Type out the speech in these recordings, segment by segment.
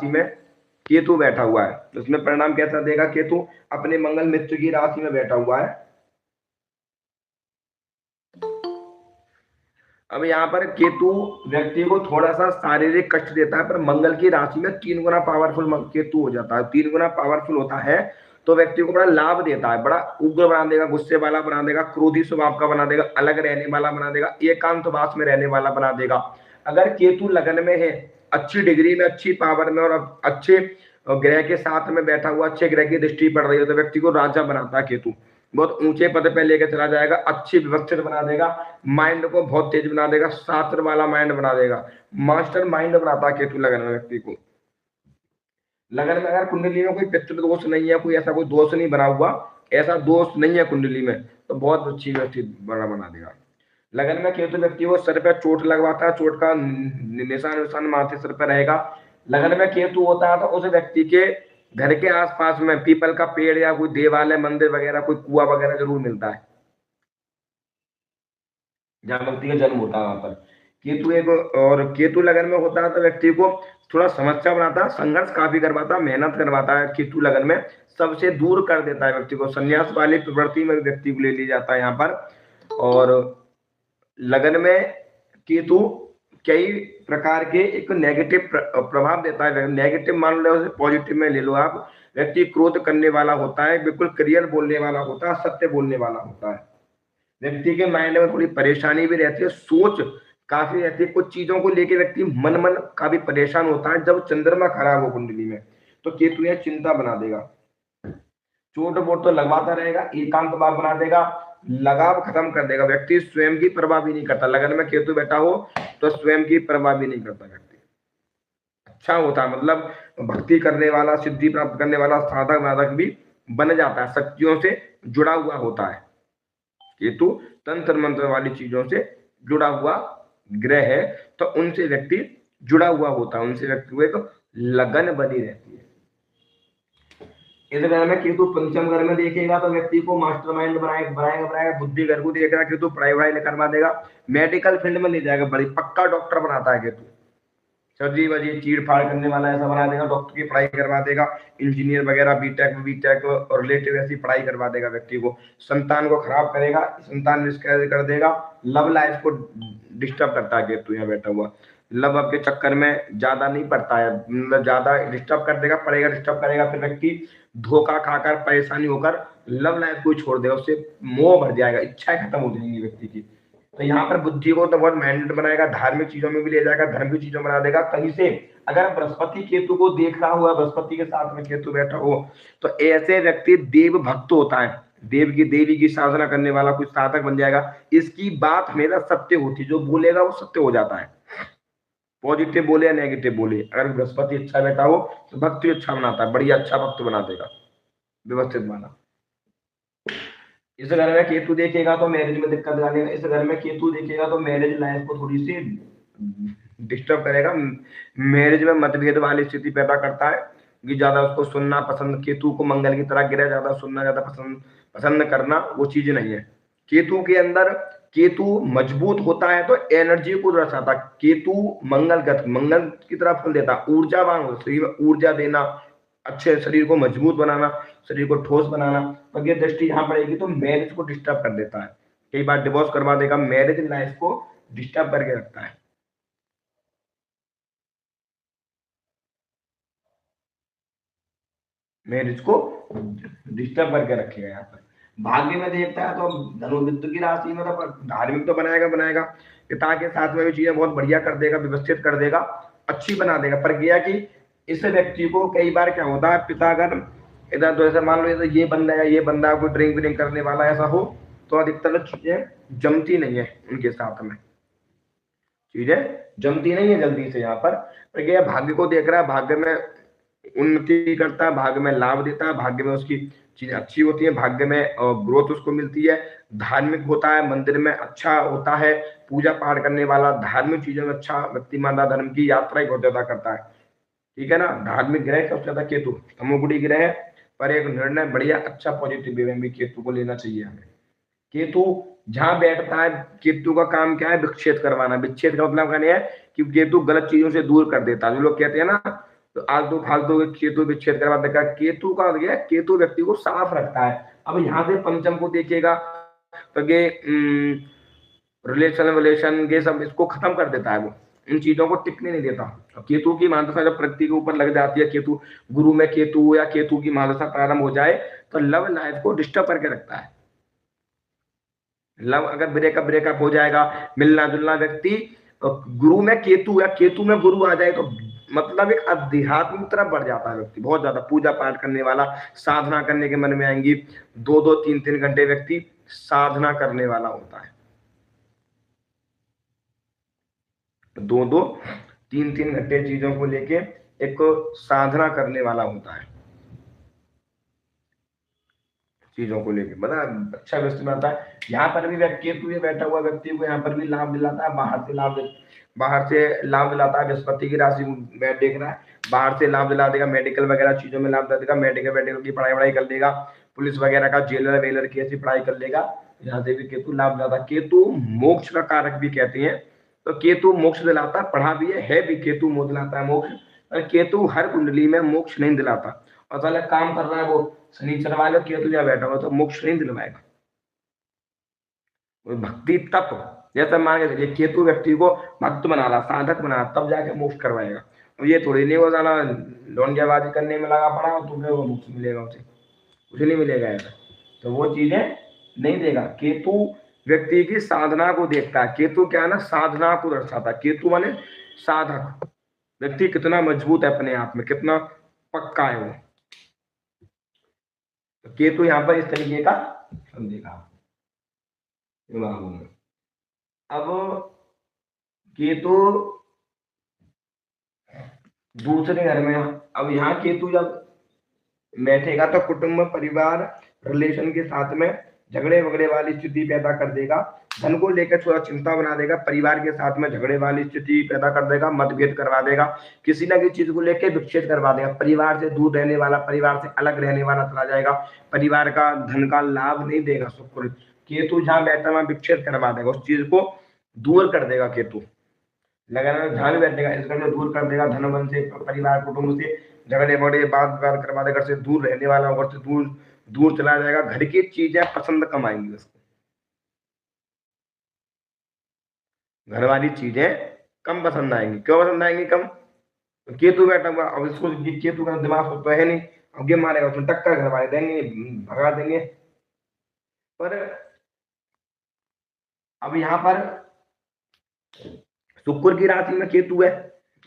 राशि में केतु बैठा हुआ है, तो उसमें परिणाम कैसा देगा? केतु अपने मंगल मित्र की राशि में बैठा हुआ है। अब यहाँ पर केतु व्यक्ति को थोड़ा सा शारीरिक कष्ट देता है, पर मंगल की राशि में 3 गुना पावरफुल केतु हो जाता है, 3 गुना पावरफुल होता है, तो व्यक्ति को बड़ा लाभ देता है, बड़ा उग्र बना देगा, गुस्से वाला बना देगा, क्रोधी स्वभाव का बना देगा, अलग रहने वाला बना देगा, एकांतवास में रहने वाला बना देगा। अगर केतु लगन में है, अच्छी डिग्री में, अच्छी पावर में और अच्छे ग्रह के साथ में बैठा हुआ, अच्छे ग्रह की दृष्टि पड़ रही है, तो व्यक्ति को राजा बनाता है केतु, बहुत ऊंचे पद पे लेकर चला जाएगा, अच्छी व्यवस्थित बना देगा, माइंड को बहुत तेज बना देगा, शास्त्र वाला माइंड बना देगा, मास्टर माइंड बनाता है केतु लगन में व्यक्ति को। लगन में अगर कुंडली में कोई पितृ दोष नहीं है, कोई ऐसा कोई दोष नहीं बना हुआ, ऐसा दोष नहीं है कुंडली में, तो बहुत अच्छी व्यवस्थित बना देगा। लगन में केतु व्यक्ति को सर पे चोट लगवाता है, चोट का निशान माथे सर पे रहेगा। लगन में केतु होता है तो उस व्यक्ति के घर के आसपास में पीपल का पेड़ या कोई देवालय, मंदिर वगैरह, कोई कुआं वगैरह जरूर मिलता है, जहां व्यक्ति का जन्म होता है वहां पर केतु एक। और केतु लगन में होता है तो व्यक्ति को थोड़ा समस्या बनाता है, संघर्ष काफी करवाता है, मेहनत करवाता है, केतु लगन में सबसे दूर कर देता है व्यक्ति को, संन्यास वाली प्रवृत्ति में व्यक्ति को ले लिया जाता है यहाँ पर। और लगन में केतु कई प्रकार के एक नेगेटिव प्रभाव देता है, नेगेटिव मान लो, पॉजिटिव में ले लो आप। व्यक्ति क्रोध करने वाला होता है, बिल्कुल क्लियर बोलने वाला होता है, सत्य बोलने वाला होता है, व्यक्ति के माइंड में थोड़ी परेशानी भी रहती है, सोच काफी रहती है, कुछ चीजों को लेकर व्यक्ति मन काफी परेशान होता है। जब चंद्रमा खराब हो कुंडली में तो केतु यह चिंता बना देगा, चोट वोट तो लगवाता रहेगा, एकांत भाव बना देगा, लगाव खत्म कर देगा, व्यक्ति स्वयं की परवाह भी नहीं करता। लगन में केतु बैठा हो तो स्वयं की परवाह भी नहीं करता व्यक्ति, अच्छा होता है, मतलब भक्ति करने वाला, सिद्धि प्राप्त करने वाला, साधक वाधक भी बन जाता है, शक्तियों से जुड़ा हुआ होता है। केतु तंत्र मंत्र वाली चीजों से जुड़ा हुआ ग्रह है, तो उनसे व्यक्ति जुड़ा हुआ होता है, उनसे व्यक्ति को एक लगन बनी रहती है। इस घर में केतु पंचम घर में देखेगा तो व्यक्ति को मास्टरमाइंड बनाएगा, बुद्धि घर को देख रहा है केतु, पढ़ाई वढ़ाई करवा देगा, मेडिकल फील्ड में ले जाएगा, बड़ी पक्का डॉक्टर बनाता है केतु, सर्जरी वजी चीड़ फाड़ करने वाला ऐसा बना देगा, डॉक्टर की पढ़ाई करवा देगा, इंजीनियर वगैरह बीटेक और रिलेटिव ऐसी पढ़ाई करवा देगा व्यक्ति को। संतान को खराब करेगा, संतान मिसकैरेज कर देगा, लव लाइफ को डिस्टर्ब करता है केतु यहाँ बैठा हुआ, लव आपके चक्कर में ज्यादा नहीं पड़ता है, मतलब ज्यादा डिस्टर्ब कर देगा, पड़ेगा डिस्टर्ब करेगा, फिर व्यक्ति धोखा खाकर परेशानी होकर लव लाइफ को छोड़ देगा, उससे मोह भर जाएगा, इच्छाएं खत्म हो जाएंगी व्यक्ति की। तो यहाँ पर बुद्धि को तो बहुत मैंडेट बनाएगा, धार्मिक चीजों में भी ले जाएगा, धर्म की चीजों बना देगा। कहीं से अगर बृहस्पति केतु को देख रहा हुआ, बृहस्पति के साथ में केतु बैठा हो, तो ऐसे व्यक्ति देव भक्त होता है, देवी की साधना करने वाला कुछ साधक बन जाएगा। इसकी बात हमेशा सत्य होती है, जो बोलेगा वो सत्य हो जाता है, पॉजिटिव बोले या नेगेटिव बोले। अगर बृहस्पति अच्छा बैठा हो तो भक्त भी अच्छा बनाता है, बढ़िया अच्छा भक्त बना देगा, व्यवस्थित माना। इस घर में केतु देखेगा तो मैरिज में दिक्कत डालेगा, इस घर में केतु देखेगा तो मैरिज लाइफ को थोड़ी सी डिस्टर्ब करेगा, मैरिज में मतभेद वाली स्थिति पैदा करता है कि ज्यादा उसको सुनना पसंद, केतु को मंगल की तरह गिरा, ज्यादा सुनना, ज्यादा पसंद करना वो चीज नहीं है। केतु के अंदर, केतु मजबूत होता है तो एनर्जी को दर्शाता, केतु मंगल की तरह फल देता, ऊर्जावान हो, शरीर में ऊर्जा देना, अच्छे शरीर को मजबूत बनाना, शरीर को ठोस बनाना। तो ये दृष्टि यहाँ पड़ेगी तो मैरिज को डिस्टर्ब कर देता है, कई बार डिवोर्स करवा देगा, मैरिज लाइफ को डिस्टर्ब करके रखता है। मैरिज को डिस्टर्ब करके रखेगा। यहाँ पर भाग्य में देखता है तो धनुर्विद्ध की राशि में तो धार्मिक तो बनाएगा, पिता के साथ में भी चीजें बहुत बढ़िया कर देगा, व्यवस्थित कर देगा, अच्छी बना देगा। पर गया कि इस व्यक्ति को कई बार क्या होता है, पिता अगर इधर तो ऐसे मान लो ये बंदा कोई ड्रिंक व्रिंक करने वाला ऐसा हो तो अधिकतर चीजें जमती नहीं है उनके साथ में, चीजें जमती नहीं है जल्दी से। यहाँ पर गया भाग्य को देख रहा है, भाग्य में उन्नति करता है, भाग्य में लाभ देता है, भाग्य में उसकी चीजें अच्छी होती है, भाग्य में ग्रोथ उसको मिलती है, धार्मिक होता है, मंदिर में अच्छा होता है, पूजा पाठ करने वाला, धार्मिक चीजों में अच्छा व्यक्ति मानता, धर्म की यात्रा बहुत ज्यादा करता है, ठीक है ना। धार्मिक ग्रह सबसे ज्यादा केतु, तमोगुणी ग्रह है, पर एक निर्णय बढ़िया अच्छा पॉजिटिव वे में भी केतु को लेना चाहिए हमें। केतु जहां बैठता है, केतु का काम क्या है, विच्छेद करवाना। विच्छेद का मतलब कहने है कि केतु गलत चीजों से दूर कर देता है। जो लोग कहते हैं ना तो आलतू फालतू के केतु विच्छेद करवा देगा। केतु का हो गया, केतु व्यक्ति को साफ रखता है। अब यहाँ से पंचम को देखिएगा तो ये रिलेशन ये सब इसको खत्म कर देता है, वो इन चीजों को टिकने नहीं देता। केतु की महादशा जब प्रकृति के ऊपर लग जाती है, केतु गुरु में केतु या केतु की महादशा प्रारंभ हो जाए तो लव लाइफ को डिस्टर्ब करके रखता है। लव अगर ब्रेकअप हो जाएगा, मिलना जुलना व्यक्ति गुरु में केतु या केतु में गुरु आ जाए तो मतलब एक अध्यात्म तरफ बढ़ जाता है व्यक्ति, बहुत ज्यादा पूजा पाठ करने वाला, साधना करने के मन में आएंगी। 2-2 3-3 घंटे व्यक्ति साधना करने वाला होता है, 2-2 3-3 घंटे चीजों को लेके एक साधना करने वाला होता है, चीजों को लेके मतलब अच्छा व्यक्ति बनता है। यहाँ पर भी केतु ये बैठा हुआ व्यक्ति को यहाँ पर भी लाभ दिलाता है, बाहर से लाभ दिलाता है। बृहस्पति की राशि में देख रहा है, बाहर से लाभ दिला देगा, मेडिकल वगैरह चीजों में लाभ देगा, मेडिकल की पढ़ाई कर लेगा, पुलिस वगैरह का जेलर वेलर की ऐसी पढ़ाई कर लेगा। यहाँ से भी केतु लाभ दिलाता है। केतु मोक्ष का कारक भी कहते हैं, तो केतु मोक्ष दिलाता है, पढ़ा भी है भी केतु मोक्ष दिलाता है मोक्ष। केतु हर कुंडली में मोक्ष नहीं दिलाता, और साला काम कर रहा है वो शनिचर वाले, केतु जहाँ बैठा हुआ तो मोक्ष नहीं दिलवाएगा। भक्ति तप जैसा मान के चलिए केतु व्यक्ति को भक्त बना रहा, साधक बना रहा, तब जाके मोक्ष करवाएगा। अब ये थोड़ी नहीं हो जाना लौंडियाबाजी करने में लगा पड़ा तो फिर वो मोक्ष मिलेगा, उसे कुछ नहीं मिलेगा ऐसा, तो वो चीजें नहीं देगा। केतु व्यक्ति की साधना को देखता है। केतु क्या है ना, साधना को दर्शाता है। केतु माने साधक व्यक्ति कितना मजबूत है अपने आप में, कितना पक्का है वो। तो केतु यहाँ पर इस तरीके का समझेगा। अब केतु दूसरे घर में, अब यहाँ केतु जब बैठेगा तो कुटुंब परिवार रिलेशन के साथ में झगड़े वगड़े वाली स्थिति पैदा कर देगा, धन को लेकर थोड़ा चिंता बना देगा, परिवार के साथ में झगड़े वाली स्थिति पैदा कर देगा, मतभेद करवा देगा, किसी न किसी चीज को लेकर विच्छेद करवा देगा, परिवार से दूर रहने वाला, परिवार से अलग रहने वाला चला जाएगा, परिवार का धन का लाभ नहीं देगा। शुक्र केतु जहां बैठा वहां विच्छेद करवा देगा, उस चीज को दूर कर देगा। केतु लगाना जहां भी बैठेगा इस घर से दूर कर देगा, धन वन से, परिवार कुटुंब से झगड़े बड़े बात विवाद करवा देगा, घर से दूर रहने वाला, घर से दूर दूर चला जाएगा, घर की चीजें पसंद कम आएंगी उसको, घर वाली चीजें कम पसंद आएंगी। क्यों पसंद आएंगी कम? तो केतु बैठा हुआ, अब इसको केतु का दिमाग तो है नहीं, अब गेम मारेगा उसमें टक्कर घर वाले देंगे, भगा देंगे। पर अब यहाँ पर शुक्र की राशि में केतु है,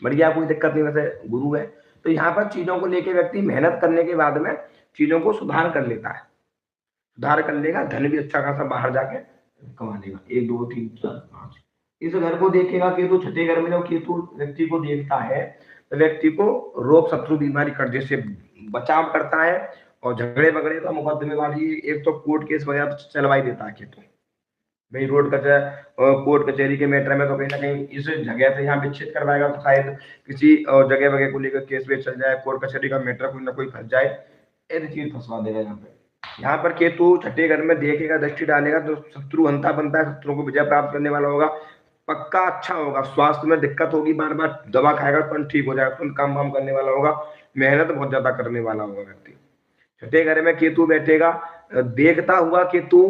बढ़िया, कोई दिक्कत नहीं, वैसे गुरु है, तो यहाँ पर चीजों को लेके व्यक्ति मेहनत करने के बाद में चीजों को सुधार कर लेता है, सुधार कर लेगा, धन भी अच्छा खासा बाहर जाके कमा लेगा। 1 2 3 4 5 इस घर को देखेगा केतु, छठे घर में जब केतु व्यक्ति को देखता है तो व्यक्ति को रोग शत्रु बीमारी कर्जे से बचाव करता है, और झगड़े वगड़े का मुकदमेबाजी, एक तो कोर्ट केस वगैरह तो चलवा ही देता है केतु भाई, कोर्ट कचहरी के मैटर में तो कहीं ना कहीं इस जगह से यहाँ विच्छेद करवाएगा, तो शायद किसी जगह वगैरह को लेकर केस वेस चल जाए, कोर्ट कचहरी का मैटर कोई ना कोई फंस जाए, ऐसी चीज फंसवा देगा यहाँ पे। यहाँ पर केतु छठे घर में देखेगा, दृष्टि डालेगा तो शत्रु हंता बनता है, शत्रुओं को विजय प्राप्त करने वाला होगा, पक्का अच्छा होगा। स्वास्थ्य में दिक्कत होगी, बार बार दवा खाएगा तुरंत ठीक हो जाएगा, तुरंत काम वाम करने वाला होगा, मेहनत बहुत ज्यादा करने वाला होगा व्यक्ति। छठे घर में केतु बैठेगा, देखता हुआ केतु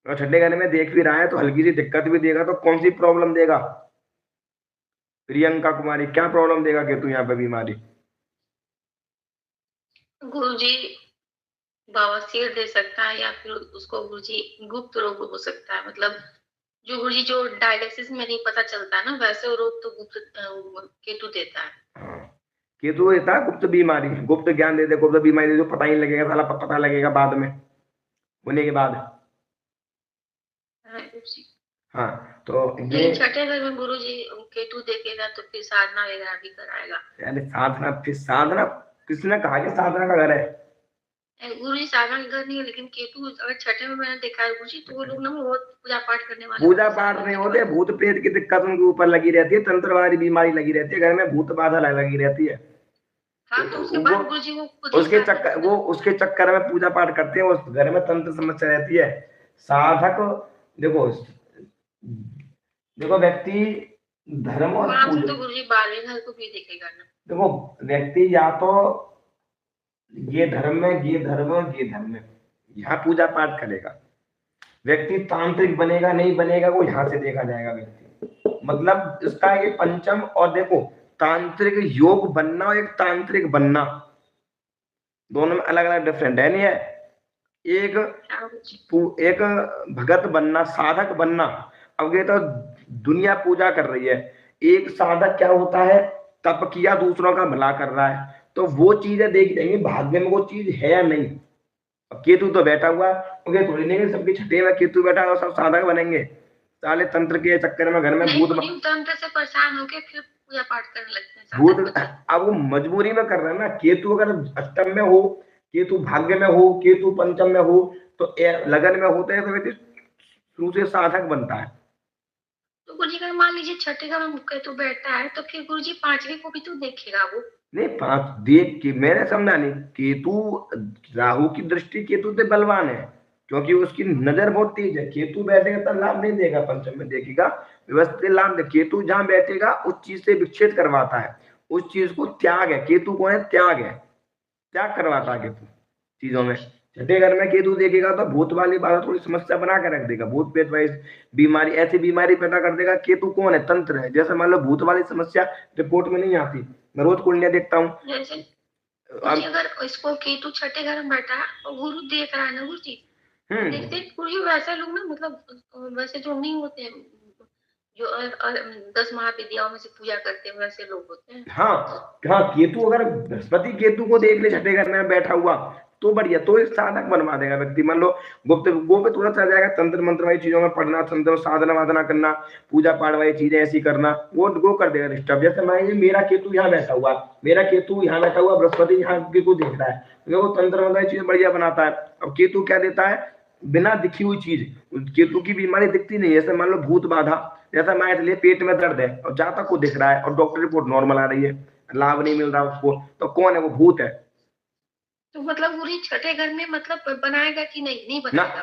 छठे घर में देख भी रहा है तो हल्की सी दिक्कत भी देगा। तो कौन सी प्रॉब्लम देगा प्रियंका कुमारी, क्या प्रॉब्लम देगा केतु यहाँ पे बीमारी? गुरुजी बवासीर दे सकता है, या फिर उसको गुरुजी गुप्त रोग हो सकता है, मतलब जो गुरुजी जो डायलिसिस में नहीं पता चलता है ना, वैसे रोग तो गुप्त केतु देता है। केतु देता है गुप्त बीमारी, गुप्त ज्ञान दे दे, गुप्त बीमारी जो पता ही लगेगा, साला पता लगेगा बाद में, होने के बाद। हाँ, तो ये छठे घर में गुरुजी केतु देखेगा तो फिर साधना वगैरह भी कराएगा। यानी साधना, फिर साधना किसने कहा कि साधना का घर है? गुरुजी साधना का घर नहीं है, लेकिन केतु अगर छठे में मैंने देखा है गुरुजी, तो वो लोग ना बहुत पूजा पाठ करने वाले, पूजा पाठ नहीं होते, भूत प्रेत की दिक्कत उनके ऊपर लगी रहती है, तंत्र वाली बीमारी लगी रहती है, घर में भूत बाधा लगी रहती है। हाँ, तो उसके बाद गुरुजी वो उसके चक्कर में पूजा पाठ करते हैं, उस घर में तंत्र समस्या रहती है। साधक देखो व्यक्ति धर्म और वहां से पूजा, तो गुरुजी 12वें घर को भी देखेगा ना। देखो व्यक्ति या तो ये धर्म है, ये धर्म है, ये धर्म है, यहाँ पूजा पाठ करेगा। व्यक्ति तांत्रिक बनेगा नहीं बनेगा वो यहाँ से देखा जाएगा व्यक्ति, मतलब इसका ये पंचम। और देखो तांत्रिक योग बनना और एक तांत्रिक बनना दोनों में अलग अलग डिफरेंट है, नहीं है? एक हाँ गुरुजी। एक भगत बनना, साधक बनना। अब ये तो दुनिया पूजा कर रही है, एक साधक क्या होता है, तप किया, दूसरों का भला कर रहा है, तो वो चीजें देखी जाएंगी भाग्य में वो चीज है या नहीं। अब केतु तो बैठा हुआ है, मुझे थोड़ी नहीं कि सबकी छठे में केतु बैठा है और सब साधक बनेंगे। साले तंत्र के चक्कर में घर में नहीं, भूत गुरुजी तंत्र से परेशान होके फिर पूजा पाठ करने लगते हैं भूत साधक बच्चे। अब वो मजबूरी में कर रहे हैं ना। केतु अगर अष्टम में हो, केतु भाग्य में हो, केतु पंचम में हो, तो लगन में होते हैं तो व्यक्ति शुरू से साधक बनता है। तो गुरुजी अगर मान लीजिए छठे घर में केतु बैठता है तो फिर गुरुजी 5वीं को भी तो देखेगा वो। नहीं, पांच देख के मैंने समझा नहीं। केतु, राहु की दृष्टि केतु से बलवान है, क्योंकि उसकी नजर बहुत तेज है। केतु बैठेगा तो लाभ नहीं देगा, पंचम में देखेगा व्यवस्थित लाभ दे। केतु जहां बैठेगा उस चीज से विच्छेद करवाता है, उस चीज को त्याग है। केतु कौन है? त्याग है, त्याग करवाता है केतु चीजों में। छठे घर में केतु देखेगा तो भूत वाली बात थोड़ी समस्या बना के रख देगा, भूत पेट वाइज बीमारी, ऐसी बीमारी पैदा कर देगा। केतु कौन है? तंत्र है। जैसे मान लो भूत वाली समस्या रिपोर्ट में नहीं आती, मैं रोज कुंडलियां देखता हूँ। जैसे गुरुजी अगर इसको केतु छठे घर में बैठा है और गुरु देख रहा है ना गुरुजी, देखते गुरुजी वैसे लोग ना, मतलब वैसे जो नहीं होते हैं, जो 10 महाविद्याओं में से पूजा करते हैं वैसे लोग होते हैं। हाँ हाँ, केतु अगर बृहस्पति केतु को देख ले छठे घर में बैठा हुआ तो बढ़िया, तो एक साधक बनवा देगा व्यक्ति। मान लो गुप्त वो पे तुरंत आ जाएगा, तंत्र मंत्र वाली चीजों में पढ़ना, तंत्र साधना वादना करना, पूजा पाठ वाली चीजें ऐसी करना, वो कर देगा डिस्टर्ब। जैसे मान लीजिए मेरा केतु यहाँ बैठा हुआ, मेरा केतु यहाँ बैठा हुआ, बृहस्पति यहाँ केतु देख रहा है, तो वो तंत्र मंत्र वाली चीजें बढ़िया बनाता है। अब केतु क्या देता है? बिना दिखी हुई चीज, केतु की बीमारी दिखती नहीं है। जैसे मान लो भूत बाधा, जैसा मान लिए पेट में दर्द है और जहां तक को दिख रहा है और डॉक्टर रिपोर्ट नॉर्मल आ रही है, लाभ नहीं मिल रहा उसको, तो कौन है? वो भूत है तो मतलब गुरु छठे घर में मतलब बनाएगा कि नहीं? नहीं ना। बनाएगा।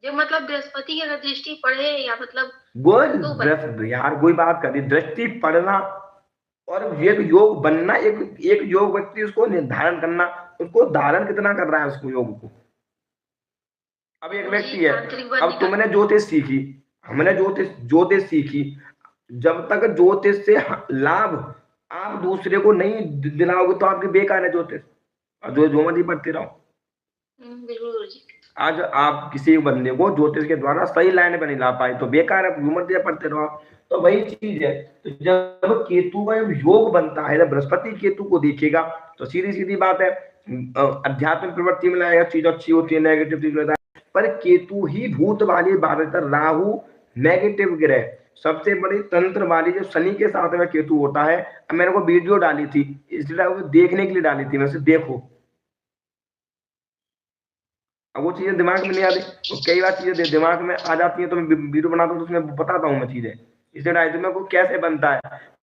जो मतलब बृहस्पति की अगर दृष्टि पड़े या मतलब वो तो यार वही बात कर दी, दृष्टि पड़ना और एक योग बनना, एक एक योग व्यक्ति उसको निर्धारण करना, उसको धारण कितना कर रहा है उसको योग को। अब एक गुरुजी व्यक्ति है, तांत्रिक बनने अब का। तुमने ज्योतिष सीखी, हमने ज्योतिष ज्योतिष सीखी, जब तक ज्योतिष से लाभ आप दूसरे को नहीं दिलाओगे तो आपके बेकार है ज्योतिष, और जो मर्जी पढ़ते रहो। बिल्कुल गुरुजी। आज आप किसी बंदे को ज्योतिष के द्वारा सही लाइन पे नहीं ला पाए तो बेकार है, जो मर्जी पढ़ते रहो। तो वही चीज है, तो जब केतु का योग बनता है, जब बृहस्पति केतु को देखेगा तो सीधी सीधी बात है अध्यात्म प्रवृत्ति में लाएगा, चीज अच्छी होती है, नेगेटिव चीज होता है। पर केतु ही भूत वाली बात है, राहु नेगेटिव ग्रह, सबसे बड़ी तंत्र वाली जो शनि के साथ में केतु होता है। अब मैंने को वीडियो डाली थी, इसलिए देखने के लिए डाली थी, वैसे देखो। अब वो चीजें दिमाग में नहीं आती, तो कई बार चीजें दिमाग में आ जाती है तो मैं वीडियो बनाता हूँ तो उसमें बताता हूँ मैं चीजें, इसलिए डाली थी मैं को कैसे बनता है,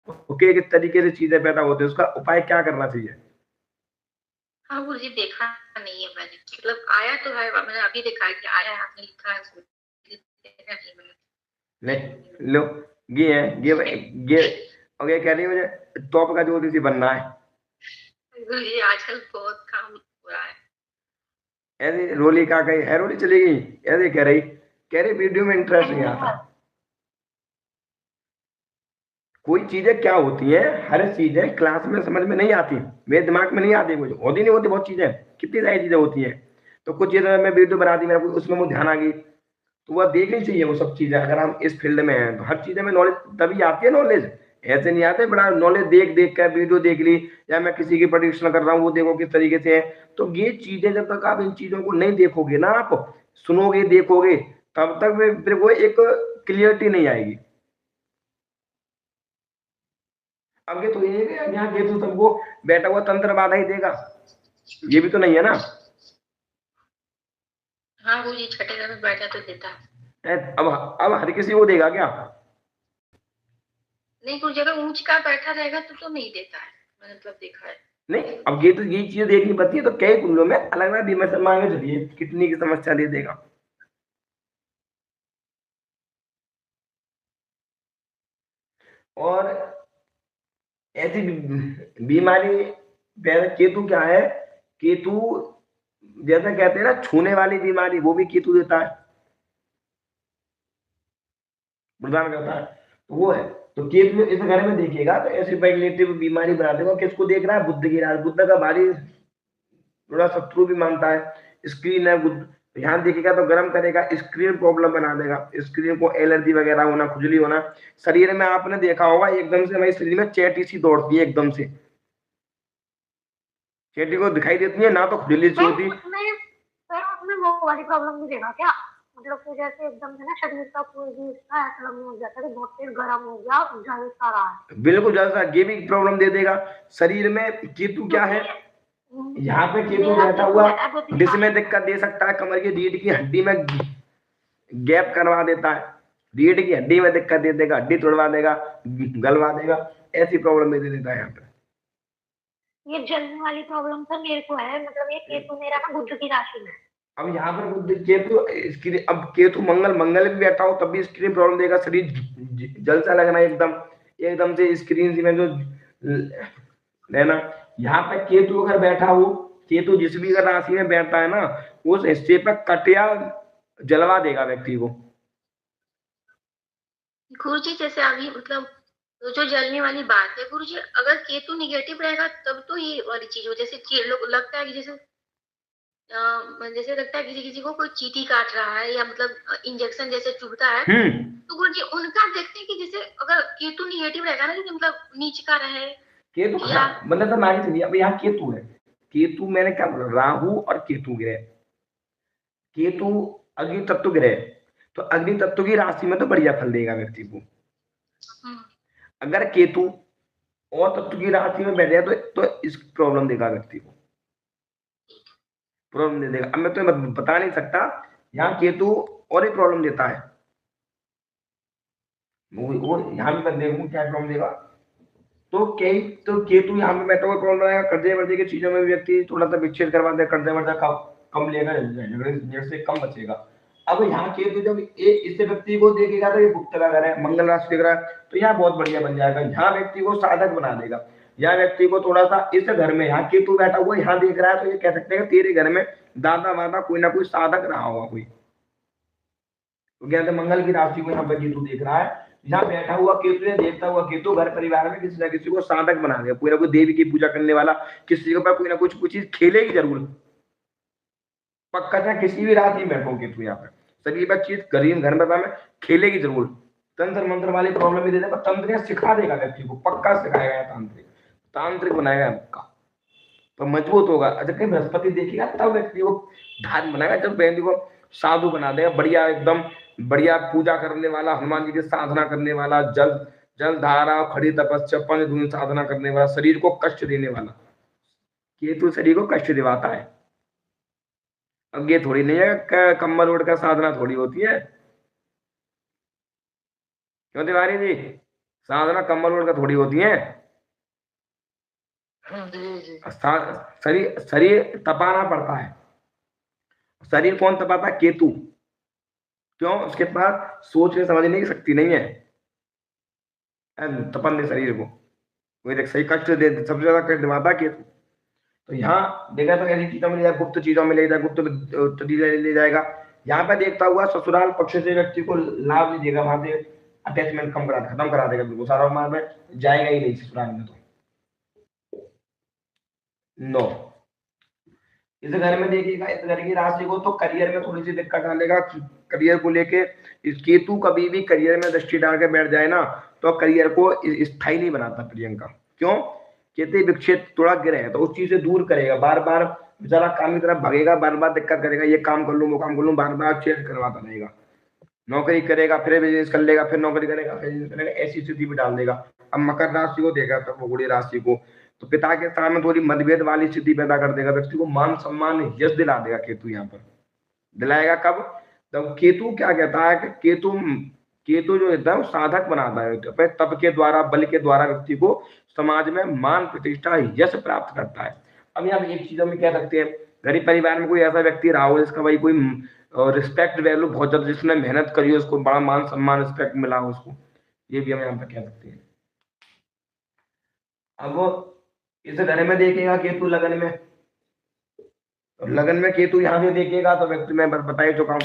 ओके, किस तरीके से चीजें पैदा होती है, उसका उपाय क्या करना चाहिए। हाँ गुरुजी देखा नहीं है मैंने, मतलब आया तो है, मैंने अभी देखा है कि आया है, आपने लिखा है उसमें, देखा नहीं मैंने। नहीं लो, ये है ये और ये कह रही है मुझे टॉप का ज्योतिषी बनना है। गुरुजी आजकल बहुत काम हो रहा है। ऐसे रोली का कही है, रोली चली गई, ऐसे कह रही वीडियो में इंटरेस्ट नहीं आता। कोई चीजें क्या होती है, हर चीजें क्लास में समझ में नहीं आती, मेरे दिमाग में नहीं आती, कुछ होती नहीं होती, बहुत चीजें, कितनी सारी चीजें होती है। तो कुछ चीजें मैं वीडियो बना दी, मेरे को उसमें मुझे ध्यान आ गई, तो वह देखनी चाहिए वो सब चीजें। अगर हम इस फील्ड में हैं तो हर चीजें में नॉलेज तभी आती है, नॉलेज ऐसे नहीं आते। बड़ा नॉलेज देख देख कर वीडियो देख ली, या मैं किसी की प्रोडिक्शन कर रहा हूँ वो देखो किस तरीके से है। तो ये चीजें जब तक आप इन चीजों को नहीं देखोगे ना, आप सुनोगे देखोगे, तब तक फिर वो एक क्लियरिटी नहीं आएगी। अब ये तो ये है यहाँ केतु सबको बैठा हुआ तंत्र बाधा ही देगा, ये भी तो नहीं है ना। हाँ गुरुजी छठे घर में बैठा तो देता है। अब हर किसी को देगा क्या? नहीं गुरुजी अगर ऊंच का बैठा रहेगा तो नहीं देता है, मैंने मतलब देखा है। नहीं, अब ये तो ये चीजें देखनी पड़ती है, तो कई कुंडलों में अलग अलग दिमाग मांगे चलिए कितनी की समस्या दे देगा। और ऐसी बीमारी, केतु क्या है, केतु जैसा कहते हैं ना छूने वाली बीमारी, वो भी केतु देता है, प्रदान करता है, तो वो है। तो केतु इस घर में देखिएगा तो ऐसी स्पेकुलेटिव बीमारी बना देगा। किसको देख रहा है? बुध की राशि। बुध का भारी थोड़ा शत्रु भी मानता है। स्क्रीन है बुध, ध्यान देखिएगा तो गर्म करेगा, स्क्रीन प्रॉब्लम बना देगा, स्क्रीन को एलर्जी वगैरह होना, खुजली होना। शरीर में आपने देखा होगा एकदम से हमारे शरीर में चेटी सी दौड़ती है, एकदम से चेटी को दिखाई देती है ना, तो खुजली सी होती है। उसमें वो वाली प्रॉब्लम भी देगा क्या? मतलब कि जैसे एकदम से ना शरीर का कोई भी हिस्सा ऐसा लगने लग जाता है कि बहुत तेज गर्म हो गया, जल सा रहा है। बिल्कुल जल सा, ये भी प्रॉब्लम दे देगा शरीर में। केतु क्या है, यहाँ पे केतु बैठा हुआ जिसमें दिक्कत दे सकता है, कमर की रीढ़ की हड्डी में गैप करवा देता है, रीढ़ की हड्डी में दिक्कत दे देगा, हड्डी तोड़वा देगा, गलवा देगा, ऐसी प्रॉब्लम दे देता है यहाँ पे। ये जलने वाली प्रॉब्लम तो मेरे को है, मतलब ये केतु मेरा ना बुध की राशि में। अब यहाँ पर बुध केतु इसकी, अब केतु मंगल भी बैठा हो तब भी स्क्रीन प्रॉब्लम देगा, शरीर जल सा लगना एकदम से स्क्रीन में जो लेना। यहाँ पे केतु अगर बैठा हो, केतु जिस भी राशि में बैठता है ना, उस हिस्से पर कटिया जलवा देगा व्यक्ति को। गुरुजी जैसे अभी मतलब तो जो जलने वाली बात है गुरुजी, अगर केतु निगेटिव रहेगा तब तो ये वाली चीज हो, जैसे लोग लगता है कि जैसे लगता है किसी किसी को कोई चींटी काट रहा है या मतलब इंजेक्शन जैसे चुभता है, तो गुरुजी उनका देखते हैं कि जैसे अगर केतु निगेटिव रहेगा ना, कि मतलब नीच का रहे केतु, मतलब तो मान चलिए अब यहाँ केतु है, केतु मैंने क्या बोला, राहु और केतु ग्रह, केतु अग्नि तत्व ग्रह, तो अग्नि तत्व की राशि में तो बढ़िया फल देगा व्यक्ति को। अगर केतु और तत्व की राशि में बैठ जाए तो इस प्रॉब्लम देगा व्यक्ति को, प्रॉब्लम दे देगा। अब मैं तो बता नहीं सकता, यहाँ केतु और ही प्रॉब्लम देता है, वो यहाँ भी मैं देखूँ क्या प्रॉब्लम देगा। तो केतु यहाँ पे बैठा हुआ प्रॉब्लम आएगा, कर्जे वर्जे की चीजों में व्यक्ति थोड़ा सा विच्छेद करवा दे, कर्जा वर्जा कम लेगा, झगड़े से कम बचेगा। अब यहाँ केतु जब इस व्यक्ति को देखेगा तो ये गुप्त का घर है, मंगल राशि देख रहा है, तो यहाँ बहुत बढ़िया बन जाएगा, यहाँ व्यक्ति को साधक बना देगा। यहाँ व्यक्ति को थोड़ा सा इस घर में, यहाँ केतु बैठा हुआ यहाँ देख रहा है, तो ये कह सकते हैं तेरे घर में दादा वादा कोई ना कोई साधक रहा होगा कोई, तो कहते मंगल की राशि को यहाँ पर केतु देख रहा है, यहाँ बैठा हुआ केतु ने देखता हुआ केतु घर परिवार में किसी ना किसी को साधक बना देगा, कोई ना कोई देवी की पूजा करने वाला, किसी के ऊपर कोई ना कुछ चीज खेलेगी जरूर, पक्का चाहे किसी भी राशि में बैठो केतु यहाँ पे सभी पर चीज गरीब घर में खेलेगी जरूर। तंत्र मंत्र वाली प्रॉब्लम भी दे देगा, तंत्र सिखा देगा व्यक्ति को, पक्का सिखाएगा, तांत्रिक बनाएगा आपका, तो मजबूत होगा। अच्छा कहीं बृहस्पति देखिएगा तब व्यक्ति को धार्म बनाएगा, जब व्यक्ति को साधु बना देगा, बढ़िया एकदम बढ़िया पूजा करने वाला, हनुमान जी की साधना करने वाला, जल धारा खड़ी तपस्या पंच साधना करने वाला, शरीर को कष्ट देने वाला, केतु शरीर को कष्ट दिवाता है। अब ये थोड़ी नहीं है कम्बल ओढ़ का साधना थोड़ी होती है, क्यों तिवारी जी, साधना कम्बल ओढ़ का थोड़ी होती है। शरीर तपाना पड़ता है, शरीर कौन तपाता है? केतु। क्यों? उसके पास सोचने समझने की शक्ति नहीं है, तपन दे शरीर को, कोई देख सही कष्ट दे, सबसे ज्यादा कष्ट दिवाता केतु। तो यहाँ देखा तो ऐसी चीजों में ले जाएगा, गुप्त चीजों में ले जाएगा, गुप्त ले जाएगा। यहाँ पे देखता हुआ ससुराल पक्ष से व्यक्ति को लाभ नहीं देगा, वहां से अटैचमेंट खत्म करा देगा बिल्कुल, सारा मार में जाएगा ही नहीं ससुराल में। तो नो, इस घर में देखिएगा, इस घर की राशि को तो करियर में थोड़ी सी दिक्कत डालेगा, करियर को लेके। इस केतु कभी भी करियर में दृष्टि डाल के बैठ जाए ना, तो करियर को स्थायी नहीं बनाता प्रियंका। क्यों? केतु विक्षेप थोड़ा गिरे है, तो उस चीज से दूर करेगा, बार बार बेचारा काम की तरफ भागेगा, बार बार दिक्कत करेगा, ये काम कर लूं वो काम कर लूं, बार बार चेंज करवाता रहेगा, नौकरी करेगा फिर बिजनेस कर लेगा, फिर नौकरी करेगा फिर बिजनेस करेगा, ऐसी स्थिति भी डाल देगा। अब मकर राशि को देखा तो गुड़ी राशि को, तो पिता के सामने थोड़ी मतभेद वाली स्थिति पैदा कर देगा, व्यक्ति को मान सम्मान यश दिला देगा केतु। यहाँ पर दिलाएगा कब? तब केतु क्या कहता है कि केतु जो होता है साधक बनाता है, तप के द्वारा, बल के द्वारा व्यक्ति को समाज में मान प्रतिष्ठा यश प्राप्त करता है। अब यहाँ एक चीजों में कह सकते हैं, गरीब परिवार में कोई ऐसा व्यक्ति रहा हो जिसका भाई कोई रिस्पेक्ट वैल्यू बहुत ज्यादा, जिसने मेहनत करी हो, उसको बड़ा मान सम्मान रिस्पेक्ट मिला हो उसको, ये भी हम यहाँ पे कह सकते हैं। अब वो इस घर में देखेगा केतु लगन में, तो लगन में केतु यहाँ से देखेगा तो व्यक्ति मैं बता ही चुका हूँ,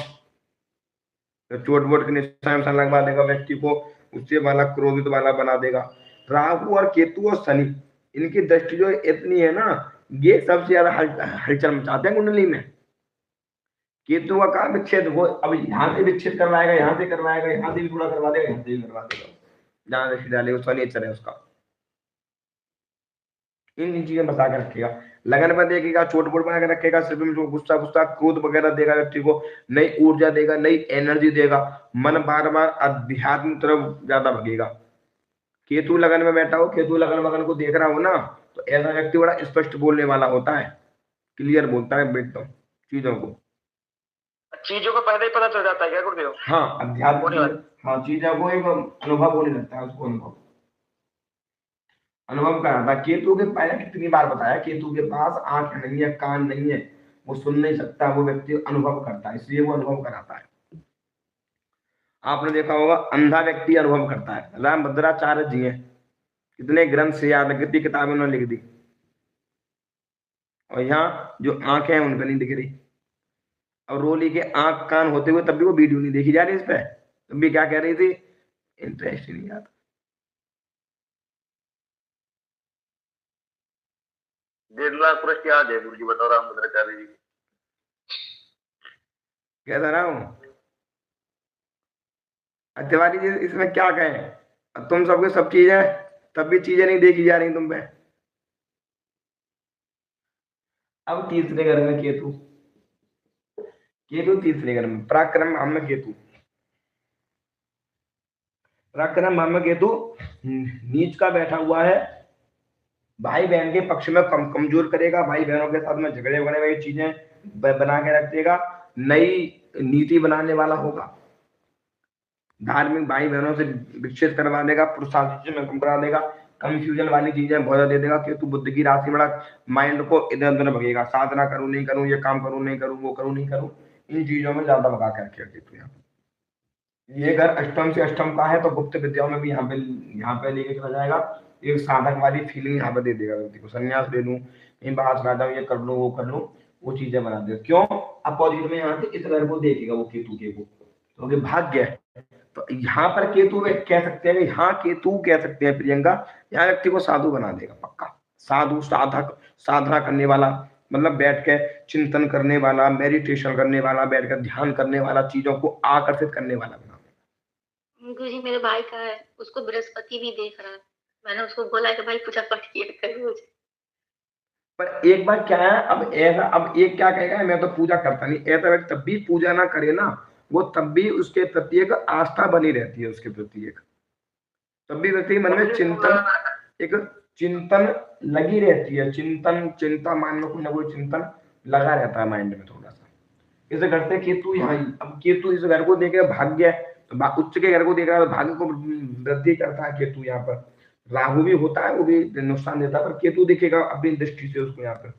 तो चोट वोट के निशान लगवा देगा व्यक्ति को, उससे वाला क्रोधित वाला बना देगा। राहु और केतु और शनि, इनकी दृष्टि जो इतनी है ना, ये सबसे ज्यादा हलचल मचाते हैं कुंडली में। केतु का काम विच्छेद, वो अब यहाँ से विच्छेद करवाएगा, यहाँ से करवाएगा, यहाँ से भी थोड़ा करवा देगा, यहाँ से भी करवा देगा, जहां दृष्टि डालेगा उसका नेचर है उसका। इन चीजें बता के रखेगा। लगन पर देखेगा, चोट बोट बना के रखेगा, सिर्फ में जो गुस्सा गुस्सा क्रोध वगैरह देगा व्यक्ति को, नई ऊर्जा देगा, नई एनर्जी देगा, मन बार बार अध्यात्म तरफ ज्यादा भगेगा। केतु लगन में बैठा हो, केतु लगन वगन को देख रहा हो ना, तो ऐसा व्यक्ति बड़ा स्पष्ट बोलने वाला होता है, क्लियर बोलता है एकदम चीजों को, चीजों को पहले ही पता चल जाता है क्या गुरुदेव? हाँ अध्यात्म, हाँ चीजों को एक अनुभव होने लगता है, उसको अनुभव कराता। केतु के पहले कितनी बार बताया, केतु के पास आंख नहीं है, कान नहीं है, वो सुन नहीं सकता, वो व्यक्ति अनुभव करता है, इसलिए वो अनुभव कराता है। आपने देखा होगा अंधा व्यक्ति अनुभव करता है। रामभद्राचार्य जी हैं, कितने ग्रंथ से याद है, कितनी किताबें उन्होंने लिख दी, और यहाँ जो आंखें हैं उनका नहीं दिख रही। और रोली के आंख कान होते हुए तब भी वो वीडियो नहीं देखी जा रही इस पे, तब भी क्या कह रही थी, इंटरेस्ट नहीं आता। पुरुष याद है गुरु जी, बताओ रामभद्राचार्य जी कह रहा हूँ तिवारी जी, इसमें क्या कहें, तुम सबके सब चीजें, तब भी चीजें नहीं देखी जा रही तुम पे। अब तीसरे घर में केतु, केतु तीसरे घर में, पराक्रम भाव में केतु, पराक्रम भाव में केतु नीच का बैठा हुआ है, भाई बहन के पक्ष में कमजोर करेगा, भाई बहनों के साथ में झगड़े वगड़े वाली चीजें बना के रख देगा, नई नीति बनाने वाला होगा, धार्मिक भाई बहनों से विच्छेद करवा देगा, पुरुषार्थ में कम करा देगा, कंफ्यूजन वाली चीजें बहुत दे देगा। केतु बुद्ध की राशि बड़ा माइंड को इधर उधर भगेगा, साधना करूं नहीं करूं, ये काम करूं नहीं करूं, वो करूं नहीं करूं, इन चीजों में ज्यादा भगा कर रखेगा केतु। यहाँ ये घर अष्टम से अष्टम का है, तो गुप्त विद्याओं में भी यहाँ पे लेके चला जाएगा, एक साधक वाली फीलिंग यहाँ पे दे देगा व्यक्ति को, संन्यास ले लूं, कहीं बाहर चला जाऊं, ये कर लूं वो कर लूं, वो चीजें बना देगा। क्यों? अपोजिट में यहाँ से इस घर को देखेगा वो केतु के को, क्योंकि भाग्य है। तो यहाँ पर केतु कह सकते हैं, यहाँ केतु कह सकते हैं प्रियंका, यहाँ व्यक्ति को साधु बना देगा पक्का, साधु साधक, साधना करने वाला, मतलब बैठ के चिंतन करने वाला, मेडिटेशन करने वाला, बैठ कर ध्यान करने वाला, चीजों को आकर्षित करने वाला बना देगा। गुरुजी मेरे भाई का है, उसको बृहस्पति भी देख रहा है, मैंने उसको बोला कि भाई पूजा पाठ किया कर मुझे। पर एक बार क्या है, अब ऐसा, अब एक क्या कहेगा मैं तो पूजा करता नहीं, ऐसा व्यक्ति तब भी पूजा ना करे ना, वो तब भी उसके प्रति एक आस्था बनी रहती है, उसके प्रति एक, तब भी व्यक्ति मन में चिंतन, एक चिंतन लगी रहती है, चिंतन, चिंता मान लो, कोई ना कोई चिंतन लगा रहता है माइंड में थोड़ा सा। इस घर से केतु यहाँ, अब केतु इस घर को देखे भाग्य, तो उच्च के घर को देख रहा है, भाग्य को वृद्धि करता है केतु। यहाँ पर राहु भी होता है, वो भी नुकसान देता है, पर केतु दिखेगा अपनी दृष्टि से उसको यहाँ पर।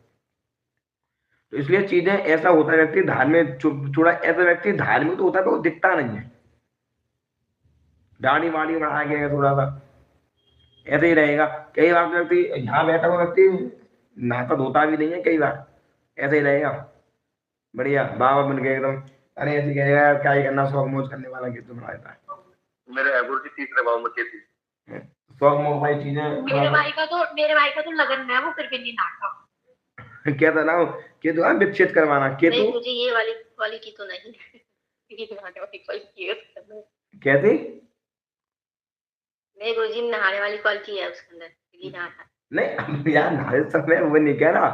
तो इसलिए चीजें ऐसा होता है, व्यक्ति धार्मिक, थोड़ा ऐसा व्यक्ति धार्मिक तो होता है, तो वो दिखता नहीं है, दाढ़ी वाड़ी बढ़ा के थोड़ा सा ऐसे ही रहेगा। कई बार व्यक्ति यहाँ बैठा हुआ व्यक्ति नहाता धोता भी नहीं है, कई बार ऐसे ही रहेगा, बढ़िया बाबा बन गए एकदम, अरे ऐसे कहेगा क्या ही करना, शौक मौज करने वाला केतु बना देता है। मेरे गुरु जी तीसरे भाव में केतु, शौक मौज वाली चीजें। मेरे भाई का तो लगन है, वो फिर भी नहीं नाटक क्या था ना केतु, हाँ विच्छेद करवाना केतु। नहीं मुझे ये वाली की तो नहीं कैसे? नहीं गुरुजी नहाने वाली क्वालिटी है उसके अंदर, नहीं यार नहाए समय वो नहीं कह रहा,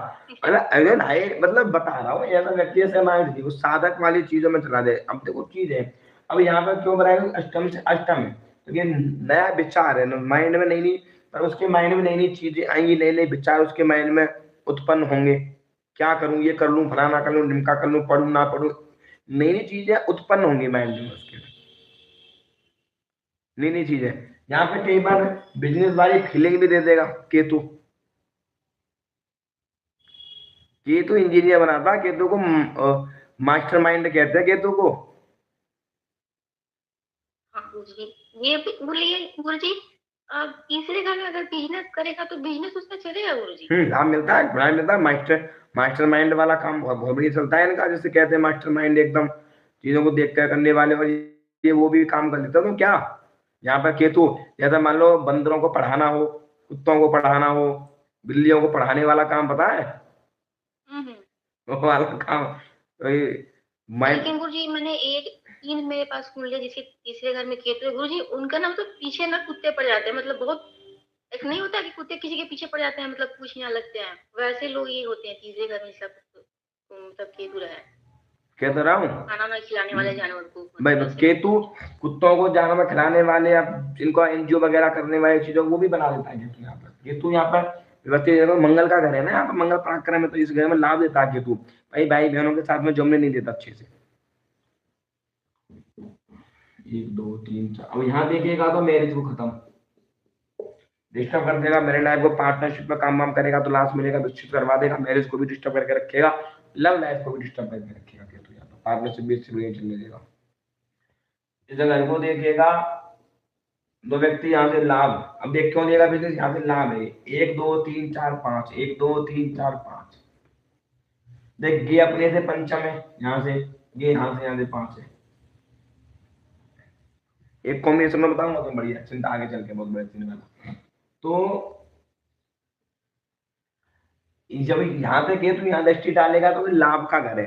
अरे नहाए मतलब बता रहा हूँ, ऐसा व्यक्ति ऐसे माइंड थी, वो साधक वाली चीजों में चला दे। अब देखो चीज है, अब यहाँ पर क्यों बनाया अष्टम से अष्टम है, तो ये नया विचार है माइंड में, नई नई, पर उसके माइंड में नई नई चीजें आएंगी, नए नए विचार उसके माइंड में उत्पन्न होंगे, क्या करूं, ये कर लूं, फलाना कर लूं, ढिमका कर लूं, पढ़ूं ना पढ़ूं, नई नई चीजें उत्पन्न होंगी माइंड में उसके, नई नई चीजें। यहाँ पे कई बार बिजनेस वाली फीलिंग भी दे देगा केतु, केतु इंजीनियर बनाता, केतु को मास्टर माइंड कहते हैं केतु को। हाँ गुरुजी, ये बोलिए गुरुजी, अब तीसरे घर में अगर बिजनेस करेगा तो बिजनेस उसका चलेगा गुरुजी। लाभ मिलता है, लाभ मिलता है। मास्टरमाइंड वाला काम बहुत बहुत बढ़िया चलता है इनका, जैसे कहते हैं मास्टरमाइंड एकदम चीजों को देख कर करने वाले, और ये वो भी काम कर लेता है। तो क्या यहाँ पर केतु, जैसा मान लो बंदरों को पढ़ाना हो, कुत्तों को पढ़ाना हो, बिल्लियों को पढ़ाने वाला काम पता है, हम्म। वो वाला काम माइंड। लेकिन गुरुजी मैंने एक 3 मेरे पास कुंडली जैसे तीसरे घर में केतु है गुरुजी, उनका नाम तो पीछे ना कुत्ते पड़ जाते हैं, मतलब बहुत एक नहीं होता कि कुत्ते किसी के पीछे पड़ जाते हैं, मतलब पूछने लगते हैं, वैसे लोग ये होते हैं तीसरे घर में सब मतलब केतु रहा है। कह तो रहा हूँ खाना ना खिलाने वाले जानवर को भाई, मतलब ऐसे केतु कुत्तों को जानवर खिलाने वाले, अब इनको एनजीओ वगैरह करने वाले चीजों वो भी बना देता है केतु। यहाँ पर केतु यहाँ पर व्यवस्थित मंगल का घर है ना, यहाँ पर मंगल पराक्रम है, तो इस घर में लाभ देता है केतु। भाई भाई बहनों के साथ में जमने नहीं देता अच्छे से। 1 2 3 4, अब यहाँ देखिएगा तो मैरिज को खत्म डिस्टर्ब कर देगा, मेरे लाइफ को पार्टनरशिप में काम वाम करेगा तो लास्ट मिलेगा, विच्छेद करवा देगा, मैरिज को भी डिस्टर्ब करके रखेगा, लव लाइफ को भी डिस्टर्ब करके रखेगा केतु। यहाँ पर पार्टनरशिप भी इससे बढ़िया चलने देगा। इस घर को देखिएगा, दो व्यक्ति यहाँ से लाभ, अब देख क्यों देगा बिजनेस, यहाँ से लाभ है 1 2 3 4 5, 1 2 3 4 5। देख ये अपने से पंचम है, यहाँ से ये, यहाँ से 5 है। एक कॉम्बिनेशन में बताऊंगा तो बढ़िया चिंता आगे चल के बहुत बड़ा सीन वाला। तो जब यहाँ से केतु यहाँ दृष्टि डालेगा तो लाभ का घर है,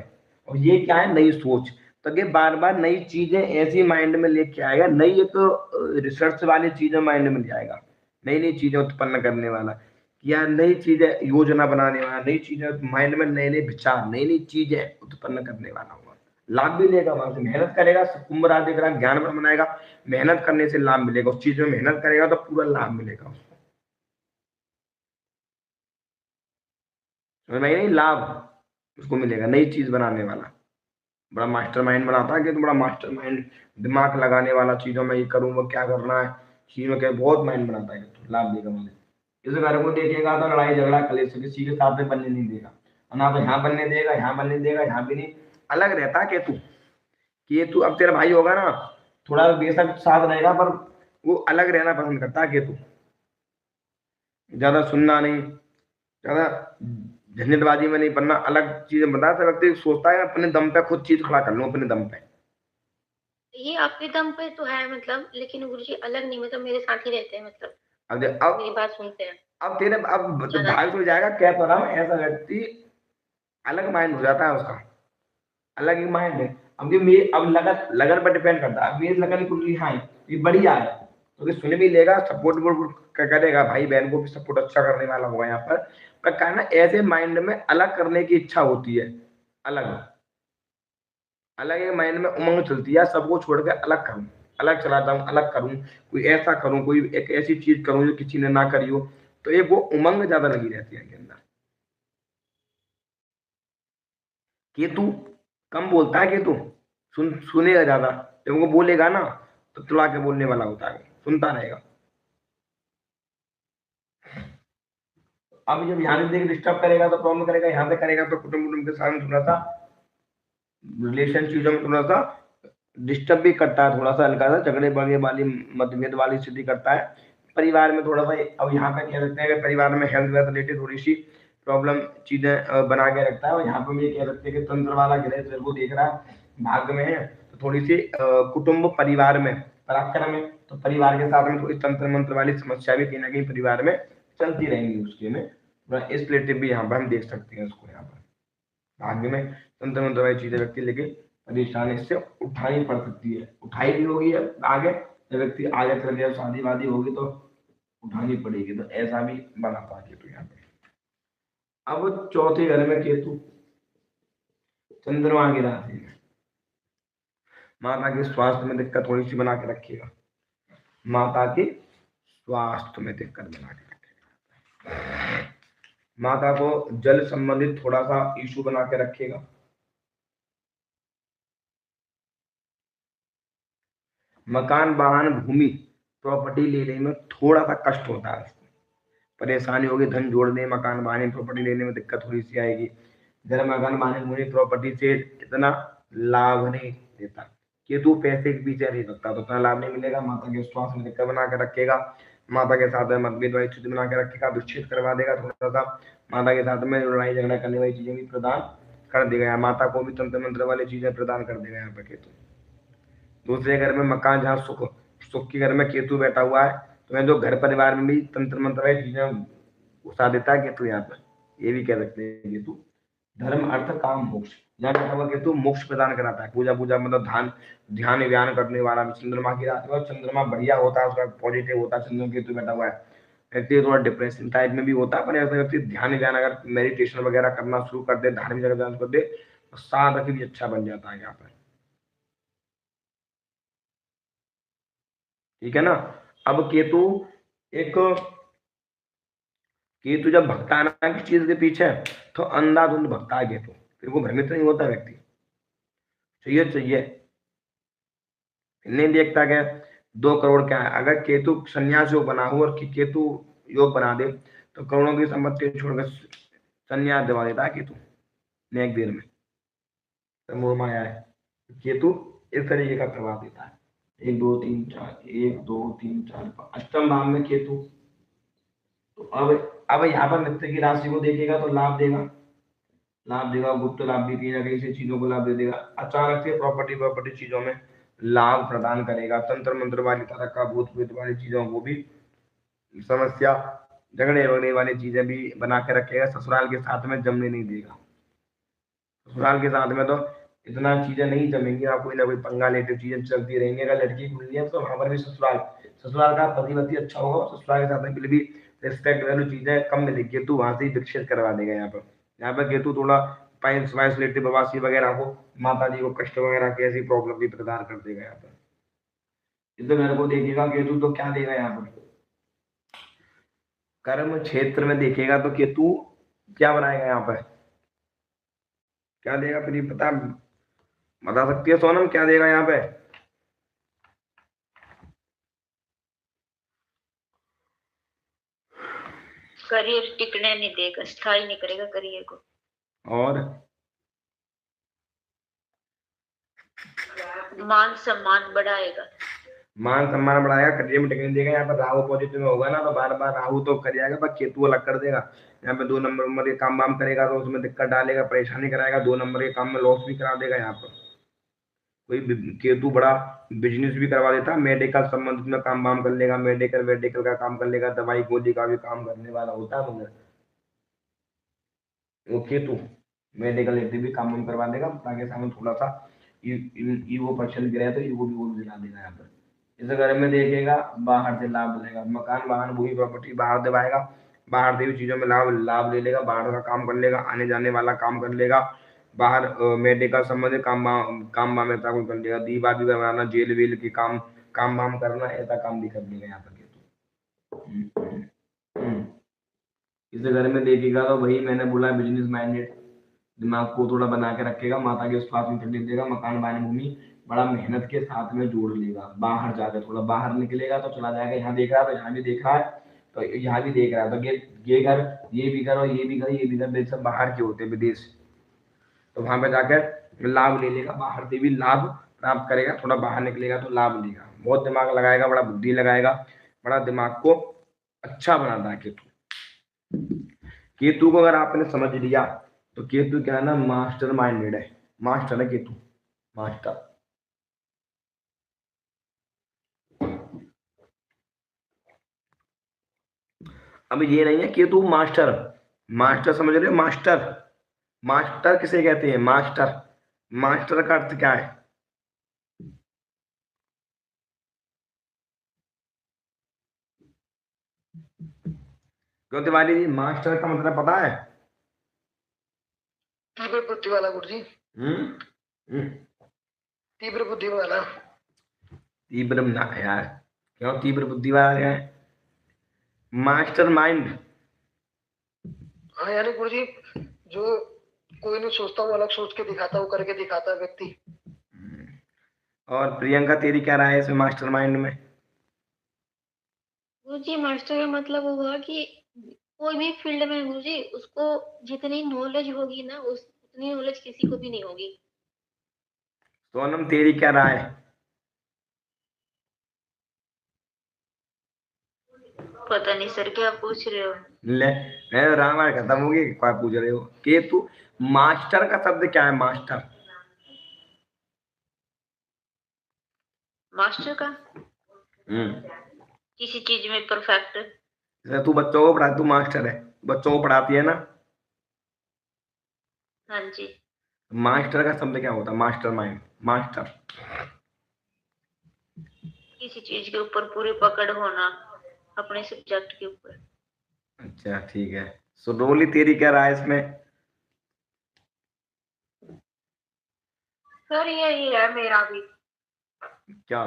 और ये क्या है, नई सोच। तो ये बार बार नई चीजें ऐसी माइंड में लेके आएगा, नई एक रिसर्च वाली चीजें माइंड में ले आएगा, नई नई चीजें उत्पन्न करने वाला, या नई चीजें योजना बनाने वाला, नई चीजें माइंड में, नए नए विचार, नई नई चीजें उत्पन्न करने वाला होगा। लाभ भी लेगा, वहां से मेहनत करेगा, कुंभ राशि का ज्ञान बनाएगा, मेहनत करने से लाभ मिलेगा, उस चीज में मेहनत करेगा तो पूरा लाभ मिलेगा उसको। नहीं लाभ उसको मिलेगा, नई चीज बनाने वाला, बड़ा मास्टरमाइंड बनाता है कि तो बड़ा मास्टरमाइंड, दिमाग लगाने वाला, चीजों में ये करूँ वो क्या करना है, चीजों के बहुत माइंड बनाता है तो लाभ देगा वाले। इस घर को देखेगा तो लड़ाई झगड़ा कलेश किसी के साथ में बनने नहीं देगा, ना तो यहाँ बनने देगा, यहाँ बनने देगा, यहाँ भी नहीं, अलग रहता है केतु। केतु अब तेरा भाई होगा ना, थोड़ा बेशक साथ रहेगा पर वो अलग रहना पसंद करता है केतु, ज्यादा सुनना नहीं, ज्यादा झंझटबाजी में नहीं बनना, अलग चीजें बता तो व्यक्ति सोचता है अपने दम पे खुद चीज खड़ा कर लूं अपने दम पे। ये अपने दम पे तो है मतलब, लेकिन गुरुजी अलग नहीं, मतलब मेरे साथ ही रहते हैं, मतलब अब मेरी बात सुनते हैं। अब तेरे अब भाग तो जाएगा, क्या तो रहा हूं, ऐसा व्यक्ति अलग माइंड हो जाता है उसका, अलग ही माइंड है। अब ये मेरी अब लगन लगन पर डिपेंड करता है, मेरी लगन कुंडली हाँ ये बढ़िया है तो सुन भी लेगा, सपोर्ट करेगा, भाई बहन को भी सपोर्ट अच्छा करने वाला होगा यहाँ पर कहना, ऐसे माइंड में अलग करने की इच्छा होती है, अलग अलग एक माइंड में उमंग चलती है, सबको छोड़ के अलग करूं, अलग चलाता हूँ, अलग करूं, कोई ऐसा करूं, कोई एक ऐसी चीज करूं जो किसी ने ना करी हो, तो एक वो उमंग ज्यादा लगी रहती है इनके अंदर। केतु कम बोलता है, केतु सुनेगा ज्यादा, जब वो बोलेगा ना तो तुड़ा के बोलने वाला होता है, सुनता रहेगा। अब जब यहाँ से देख डिस्टर्ब करेगा तो प्रॉब्लम करेगा, यहाँ से करेगा तो कुटुंब के साथ थोड़ा सा रिलेशन चीजों में थोड़ा सा डिस्टर्ब भी करता है, थोड़ा सा हल्का सा झगड़े बड़े वाली मतभेद वाली स्थिति करता है परिवार में थोड़ा सा। अब यहाँ पे कह सकते हैं कि परिवार में हेल्थ वेल्थ रिलेटेड थोड़ी सी प्रॉब्लम चीजें बना के रखता है, और यहाँ पे भी कह सकते हैं कि तंत्र वाला ग्रह वो देख रहा है भाग्य में है, तो थोड़ी सी कुटुंब परिवार में पराक्रम है, तो परिवार के साथ में थोड़ी तंत्र मंत्र वाली समस्या भी कहीं ना कहीं परिवार में चलती रहेंगी उसके में, इस रिलेटिव भी यहाँ पर हम देख सकते हैं उसको। यहाँ पर भाग्य में तंत्र मंत्र वाली चीजें व्यक्ति लेके परेशानी से उठानी पड़ सकती है, उठाई भी होगी आगे, जब व्यक्ति आगे चल गया शादी वादी होगी तो उठानी पड़ेगी, तो ऐसा भी बना पा केतु यहाँ पे। अब चौथे घर में केतु चंद्रमा की राशि में, माता के स्वास्थ्य में दिक्कत थोड़ी सी बना के रखिएगा, माता के स्वास्थ्य में दिक्कत बना के रखेगा, माता को जल संबंधित थोड़ा सा इशू बना के रखेगा, मकान वाहन भूमि प्रॉपर्टी लेने में थोड़ा सा कष्ट होता है, परेशानी होगी, धन जोड़ने मकान वाहन प्रॉपर्टी लेने में दिक्कत थोड़ी सी आएगी। जरा मकान वाहन भूमि प्रॉपर्टी से इतना लाभ नहीं देता, केतु पैसे के पीछे नहीं लगता तो उतना लाभ नहीं मिलेगा, माता के स्वास्थ्य में दिक्कत बना के रखेगा, माता के साथ में मतभेद वाली स्थिति बना के रखेगा, विच्छेद करवा देगा, थोड़ा सा माता के साथ में लड़ाई झगड़ा करने वाली चीजें भी प्रदान कर देगा, माता को भी तंत्र मंत्र वाली चीजें प्रदान कर देगा यहाँ पे केतु। दूसरे घर में मकान जहाँ सुख सुख के घर में केतु बैठा हुआ है, तो मैं जो घर परिवार में भी तंत्र मंत्र वाली चीजें घुसा देता है केतु यहाँ पर, ये भी कह सकते हैं केतु। धर्म अर्थ काम मोक्ष, यहाँ बैठा हुआ केतु मोक्ष प्रदान कराता है, पूजा पूजा मतलब ध्यान व्यान करने वाला। चंद्रमा की रात में चंद्रमा बढ़िया होता है, उसका पॉजिटिव होता है, चंद्रमा केतु बैठा हुआ है, व्यक्ति थोड़ा डिप्रेशन टाइप में भी होता है, पर ऐसा व्यक्ति ध्यान व्यान अगर मेडिटेशन वगैरह करना शुरू कर दे, धार्मिक जगह कर दे, तो साधक भी अच्छा बन जाता है यहाँ पर, ठीक है ना। अब केतु जब भगता है ना किसी चीज के पीछे, तो अंधाधुंध भगता है केतु, फिर वो भ्रमित नहीं होता व्यक्ति, चाहिए नहीं देखता क्या 2 करोड़ क्या है। अगर केतु संन्यास योग बना हो और केतु योग बना दे, तो करोड़ों की संपत्ति छोड़कर संन्यास दिवा देता है केतु एक देर में, तो मोह माया है। केतु इस तरीके का प्रभाव देता है। 1 2 3 4 1 2 3 4 5 अष्टम भाव में केतु, तो अब यहाँ पर मित्र की राशि को देखेगा तो लाभ देगा, गुप्त लाभ भी कहीं ना कहीं से चीजों को लाभ दे देगा, अचानक से प्रॉपर्टी चीजों में लाभ प्रदान करेगा, तंत्र मंत्र वाली तरह का भूत प्रेत वाली चीजों को भी समस्या झगड़े वगड़े वाली चीजें भी बना के रखेगा, ससुराल के साथ में जमने नहीं देगा। ससुराल के साथ में तो इतना चीजें नहीं जमेंगी, आप कोई ना कोई पंगा लेते चीजें चलती रहेंगी। अगर लड़की खुलनी है तो वहां पर भी ससुराल का पति अच्छा होगा, ससुराल के साथ में बिल भी रिस्पेक्ट वैल्यू चीजें कम मिलेगी, केतु वहां से ही विकसित करवा देगा। यहाँ पर केतु थोड़ा पाइल्स वाइल्स रिलेटेड बवासीर वगैरह को, माता जी को कष्ट वगैरह की ऐसी प्रॉब्लम भी प्रदान कर देगा यहाँ पर। इधर मेरे को देखिएगा केतु तो क्या देगा यहाँ पर, कर्म क्षेत्र में देखेगा तो केतु क्या बनाएगा यहाँ पर, क्या देगा फिर बता सकती है सोनम, क्या देगा यहाँ पे? करियर टिकने नहीं देगा, स्थायी नहीं करेगा करियर को। और मान सम्मान बढ़ाएगा, करियर में टिकने देगा। यहाँ पर राहु पॉजिटिव में होगा ना, तो बार बार राहु तो कर जाएगा, पर केतु अलग कर देगा। यहाँ पे 2 नंबर के काम वाम करेगा तो उसमें दिक्कत डालेगा, परेशानी कराएगा, 2 नंबर के काम में लॉस भी करा देगा। यहाँ पर कोई केतु बड़ा बिजनेस भी करवा देता, मेडिकल संबंधित में काम वाम कर लेगा, मेडिकल का काम कर लेगा, दवाई गोली का भी काम करने वाला होता है, मगर वो केतु मेडिकल भी काम वाम करवा देगा, ताकि सामने थोड़ा सा ईगो पर्सन गिरा है तो ईगो भी वो दिला देगा। यहाँ पर इस घर में देखेगा बाहर से लाभ मिलेगा, मकान वाहन भूमि प्रॉपर्टी बाहर दिवाएगा, बाहर से भी चीजों में लाभ ले लेगा, बाहर का काम कर लेगा, आने जाने वाला काम कर लेगा, बाहर मेडिकल संबंधित काम वाम ऐसा कोई कर लेगा, दीवा बनाना, जेल वेल के काम वाम करना, ऐसा काम भी कर लेगा यहाँ पर केतु। इस घर में देखेगा तो वही मैंने बोला बिजनेस माइंडेड, दिमाग को थोड़ा बना के रखेगा, माता के स्वास्थ्य में कर देगा, मकान वाहन भूमि बड़ा मेहनत के साथ में जोड़ लेगा, बाहर जाकर थोड़ा बाहर निकलेगा तो चला जाएगा, यहाँ देख रहा है तो यहाँ भी देख रहा है, तो यहाँ भी देख रहा है, तो ये घर ये भी घर और ये भी घर सब बाहर के होते हैं विदेश, तो वहां पे जाकर लाभ ले लेगा, बाहर से भी लाभ प्राप्त करेगा, थोड़ा बाहर निकलेगा तो लाभ लेगा, बहुत दिमाग लगाएगा, बड़ा बुद्धि लगाएगा, बड़ा दिमाग को अच्छा बनाता है केतु को अगर आपने समझ लिया तो केतु क्या है ना, मास्टर माइंडेड है, मास्टर है केतु, मास्टर। अब ये नहीं है केतु मास्टर समझ रहे हो, मास्टर किसे कहते हैं? मास्टर का अर्थ क्या है? क्यों तिवारी जी, मास्टर का मतलब पता है? तीव्र बुद्धि वाला गुरुजी। तीव्र बुद्धि वाला। तीव्र ना यार, क्यों तीव्र बुद्धि वाला क्या है? Master mind. हाँ यानी गुरुजी जो कोई नहीं सोचता वो अलग सोच के दिखाता, वो करके दिखाता है व्यक्ति। और प्रियंका तेरी क्या राय है इस मास्टर माइंड में? गुरुजी मास्टर का मतलब हुआ कि कोई भी फील्ड में गुरुजी उसको जितनी नॉलेज होगी ना, उतनी नॉलेज किसी को भी नहीं होगी। सोनम तेरी क्या राय है? पता नहीं सर क्या पूछ रहे हो। ले मैं रामायण खत्म होगी, क्या पूछ रहे हो? केतु, मास्टर का शब्द क्या है? मास्टर। मास्टर का हम्म। किसी चीज में परफेक्ट। जैसे तू बच्चों को पढ़ा, तू मास्टर है, बच्चों को पढ़ाती है ना। हाँ जी। मास्टर का शब्द क्या होता है? Master mind, master. किसी चीज के ऊपर पूरी पकड़ होना अपने सब्जेक्ट के ऊपर। अच्छा ठीक है। सो रोली तेरी क्या राय है इसमें? सर यही है मेरा भी, क्या?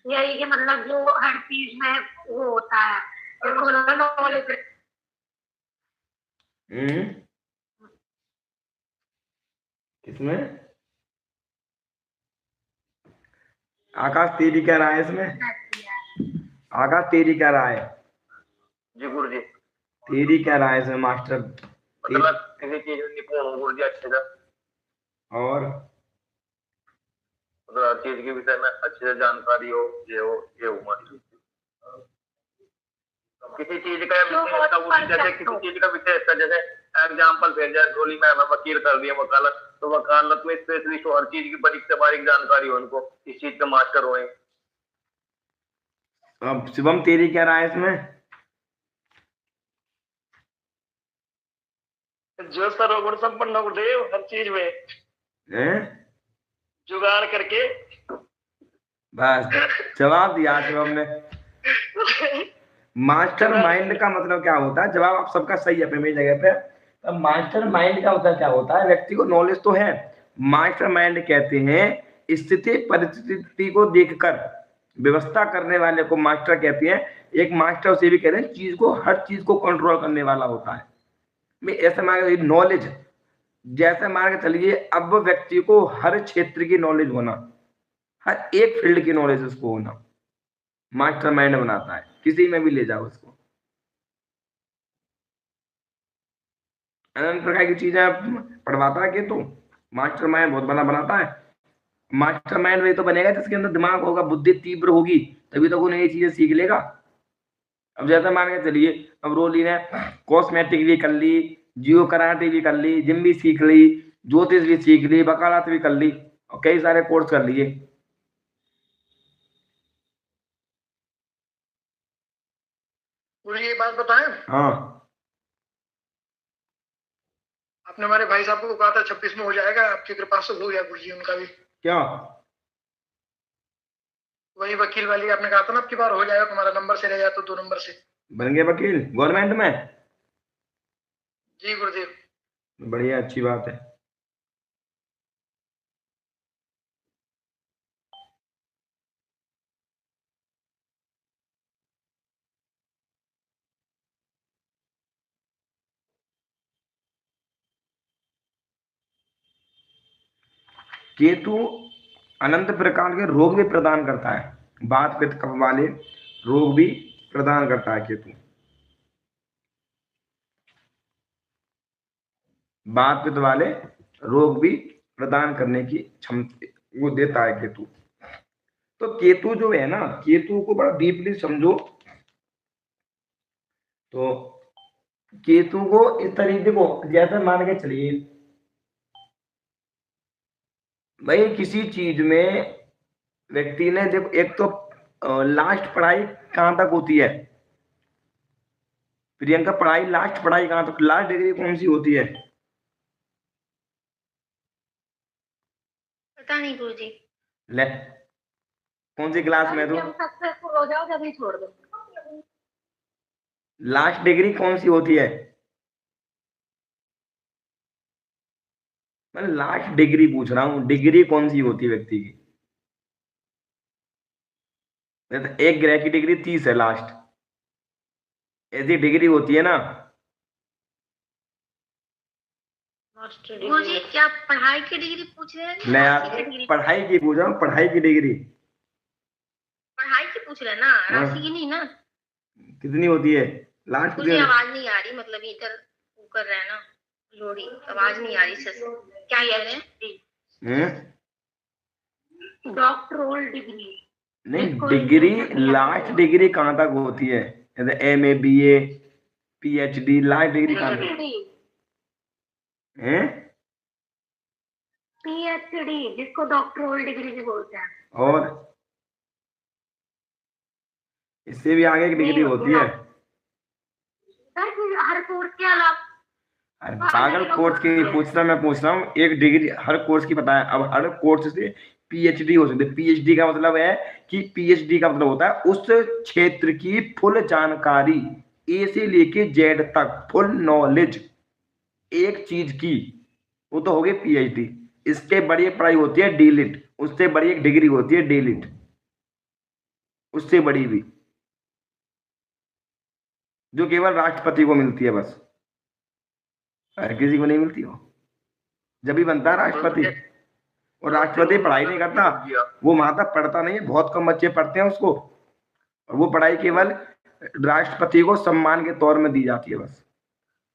यही कि मतलब जो हर चीज में वो होता है, देखो नॉलेज। किसमें? आकाश तेरी क्या राय है इसमें? आकाश तेरी क्या राय है? जी गुरुजी। तेरी क्या राय है इसमें मास्टर? मतलब किसी चीज में निपुण हो गुरुजी अच्छे से, और मतलब हर चीज के विषय में अच्छे से जानकारी हो, ये हो हमारी। किसी चीज का विषय का गुरुजी, जैसे किसी चीज का विषय का, जैसे एग्जाम्पल फिर जैसे रोली में हमें वकील कर दिया वकालत, तो वकालत में स्पेशलिस्ट हो, हर चीज की बारीक से बारीक जानकारी हो, उनको इस चीज के मास्टर हो। अब शिवम तेरी क्या राय है इसमें? जो सर्वगुण संपन्न गुरुदेव हर चीज में हैं? जुगाड़ करके। बस जवाब दिया शिवम ने। मास्टर माइंड का मतलब क्या होता है? जवाब आप सबका सही है मेरी जगह पे। अब मास्टर माइंड का मतलब क्या होता है? व्यक्ति को नॉलेज तो है, मास्टर माइंड कहते हैं स्थिति परिस्थिति को देखकर व्यवस्था करने वाले को मास्टर कहते हैं। एक मास्टर उसे भी कहते हैं चीज को, हर चीज को कंट्रोल करने वाला होता है। मैं ऐसे मान के नॉलेज, जैसे मान के चलिए अब व्यक्ति को हर क्षेत्र की नॉलेज होना, हर एक फील्ड की नॉलेज उसको होना, मास्टर माइंड बनाता है। किसी में भी ले जाओ उसको, अनंत प्रकार की चीजें पढ़वाता है कि तू मास्टर माइंड बहुत बड़ा बनाता है। मास्टर माइंड वही तो बनेगा जिसके अंदर दिमाग होगा, बुद्धि तीव्र होगी, तभी तो वो नई चीजें सीख लेगा। अब जैसा मान के चलिए अब रोली ने कॉस्मेटिक भी कर ली, जियो कराटे भी कर ली, जिम भी सीख ली, ज्योतिष भी सीख ली, वकालत भी कर ली, और कई सारे कोर्स कर लिए। गुरुजी ये बात बताएं, हाँ आपने हमारे भाई साहब को कहा था 26 में हो जाएगा, आपकी कृपा से हो गया गुरुजी उनका भी। क्या? वही वकील वाली आपने कहा था ना, आपकी बार हो जाएगा, तुम्हारा नंबर से रह जाए तो 2 नंबर से। बन गए वकील गवर्नमेंट में? जी गुरुदेव। बढ़िया, अच्छी बात है। केतु अनंत प्रकार के रोग भी प्रदान करता है, बात पित्त कफ वाले रोग भी प्रदान करता है केतु। बात पित्त वाले रोग भी प्रदान करने की क्षमता वो देता है केतु। तो केतु जो है ना, केतु को बड़ा डीपली समझो। तो केतु को इस तरीके को जैसे मान के चलिए भाई, किसी चीज में व्यक्ति ने देखो, एक तो लास्ट पढ़ाई कहाँ तक होती है प्रियंका? पढ़ाई लास्ट पढ़ाई कहाँ तक, लास्ट डिग्री कौन सी होती है? पता नहीं गुरुजी। ले कौन सी क्लास में? तो जब सक्सेसफुल हो जाओ जब ही छोड़ दो। लास्ट डिग्री कौन सी होती है? मैं लास्ट डिग्री पूछ रहा हूँ, डिग्री कौन सी होती है व्यक्ति की? एक ग्रह की डिग्री 30 है लास्ट, ऐसी डिग्री होती है ना। मास्टर गुरुजी डिग्री। क्या पढ़ाई की डिग्री पूछ रहे हैं ले या यार, राशि की डिग्री? पढ़ाई की पूछ रहा हूँ, पढ़ाई की डिग्री। पढ़ाई की पूछ रहे हैं ना, राशि की नहीं ना। कितनी होती है लास्ट? मुझे आवाज नहीं आ रही, मतलब इधर वो कर रहे हैं ना लोड़ी, आवाज नहीं आ रही सर। क्या कह रहे हैं? Doctoral degree. नहीं, जिसको डिग्री इंजीनियर लास्ट डिग्री कहाँ तक होती है? जैसे MA BA PhD last degree कहाँ तक है? PhD जिसको डॉक्टरल डिग्री भी बोलते हैं। और इससे भी आगे की डिग्री नहीं होती है। सर कि हर कोर्स के अलावा अरे पागल, कोर्स की पूछना, मैं पूछ रहा हूँ एक डिग्री हर कोर्स की पता है। अब हर कोर्स से PhD हो सकती है। PhD का मतलब है कि PhD का मतलब होता है उस क्षेत्र की फुल जानकारी, A से लेके Z तक फुल नॉलेज एक चीज की, वो तो हो गई PhD। इसके बड़ी एक पढ़ाई होती है डीलिट, उससे बड़ी एक डिग्री होती है डीलिट, उससे बड़ी भी, जो केवल राष्ट्रपति को मिलती है बस, हर किसी को नहीं मिलती। हो जब भी बनता है राष्ट्रपति, और राष्ट्रपति पढ़ाई नहीं करता, वो वहां तक पढ़ता नहीं है, बहुत कम बच्चे पढ़ते हैं उसको, और वो पढ़ाई केवल राष्ट्रपति को सम्मान के तौर में दी जाती है बस।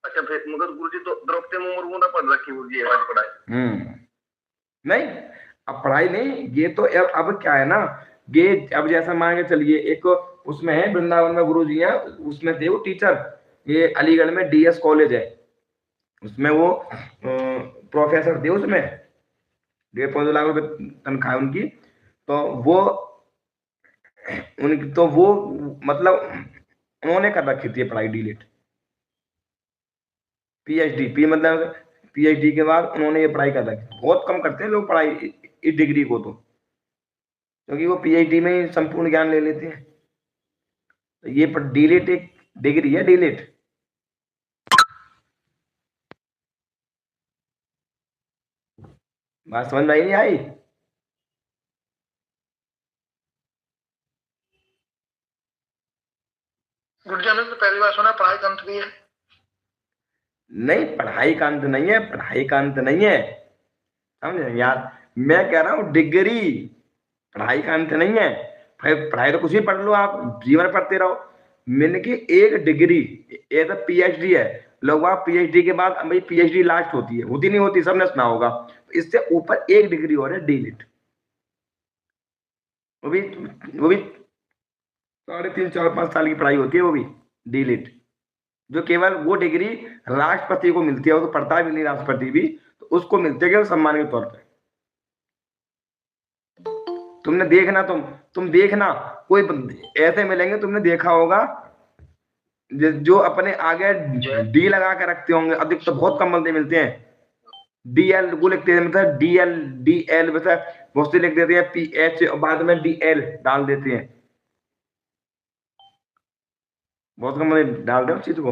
अच्छा, फिर मगर गुरुजी तो द्रौपदी मुर्मू ने पढ़ रखी गुरुजी आज पढ़ाई। नहीं, अब पढ़ाई नहीं, ये तो अब क्या है ना, ये अब जैसा मान के चलिए एक उसमें है वृंदावन में गुरु जी है, उसमें थे वो टीचर, ये अलीगढ़ में DS कॉलेज है, उसमें वो प्रोफेसर थे, उसमें 1.5 लाख रुपए तनख्वाह है उनकी। तो वो उनकी तो वो मतलब उन्होंने कर रखी थी पढ़ाई डीलिट। PhD मतलब PhD के बाद उन्होंने ये पढ़ाई कर रखी। बहुत कम करते हैं लोग पढ़ाई इस डिग्री को, तो क्योंकि वो PhD में ही संपूर्ण ज्ञान ले लेते हैं। तो ये डीलिट एक डिग्री है, डीलिट। बात समझ में आई नहीं आई? गुरुजी ने तो पहली बार सुना पढ़ाई का अंत भी है। नहीं, पढ़ाई का अंत नहीं है, पढ़ाई का अंत नहीं है, समझे यार? मैं कह रहा हूँ डिग्री, पढ़ाई का अंत नहीं है। पढ़ाई तो कुछ भी पढ़ लो आप, जीवन पढ़ते रहो। मैंने कि एक डिग्री, ये तो PhD है, लोग वहां PhD के बाद भाई PhD लास्ट होती है, होती नहीं होती, सबने सुना होगा। इससे ऊपर एक डिग्री और है डीलिट, वो भी 3.5 4 5 साल की पढ़ाई होती है, वो भी डीलिट, जो केवल वो डिग्री राष्ट्रपति को मिलती है। वो तो पढ़ता भी नहीं राष्ट्रपति भी, तो उसको मिलती है केवल सम्मान के तौर पर। तुमने देखना, तुम देखना, कोई ऐसे मिलेंगे, तुमने देखा होगा जो अपने आगे D लगा के रखते होंगे, अधिक तो बहुत कम बंदे मिलते हैं। DL को लिखते हैं, मतलब DL मतलब बहुत से लिख देते हैं PH और बाद में DL डाल देते हैं, बहुत कम बंदे डालते हैं उस चीज को।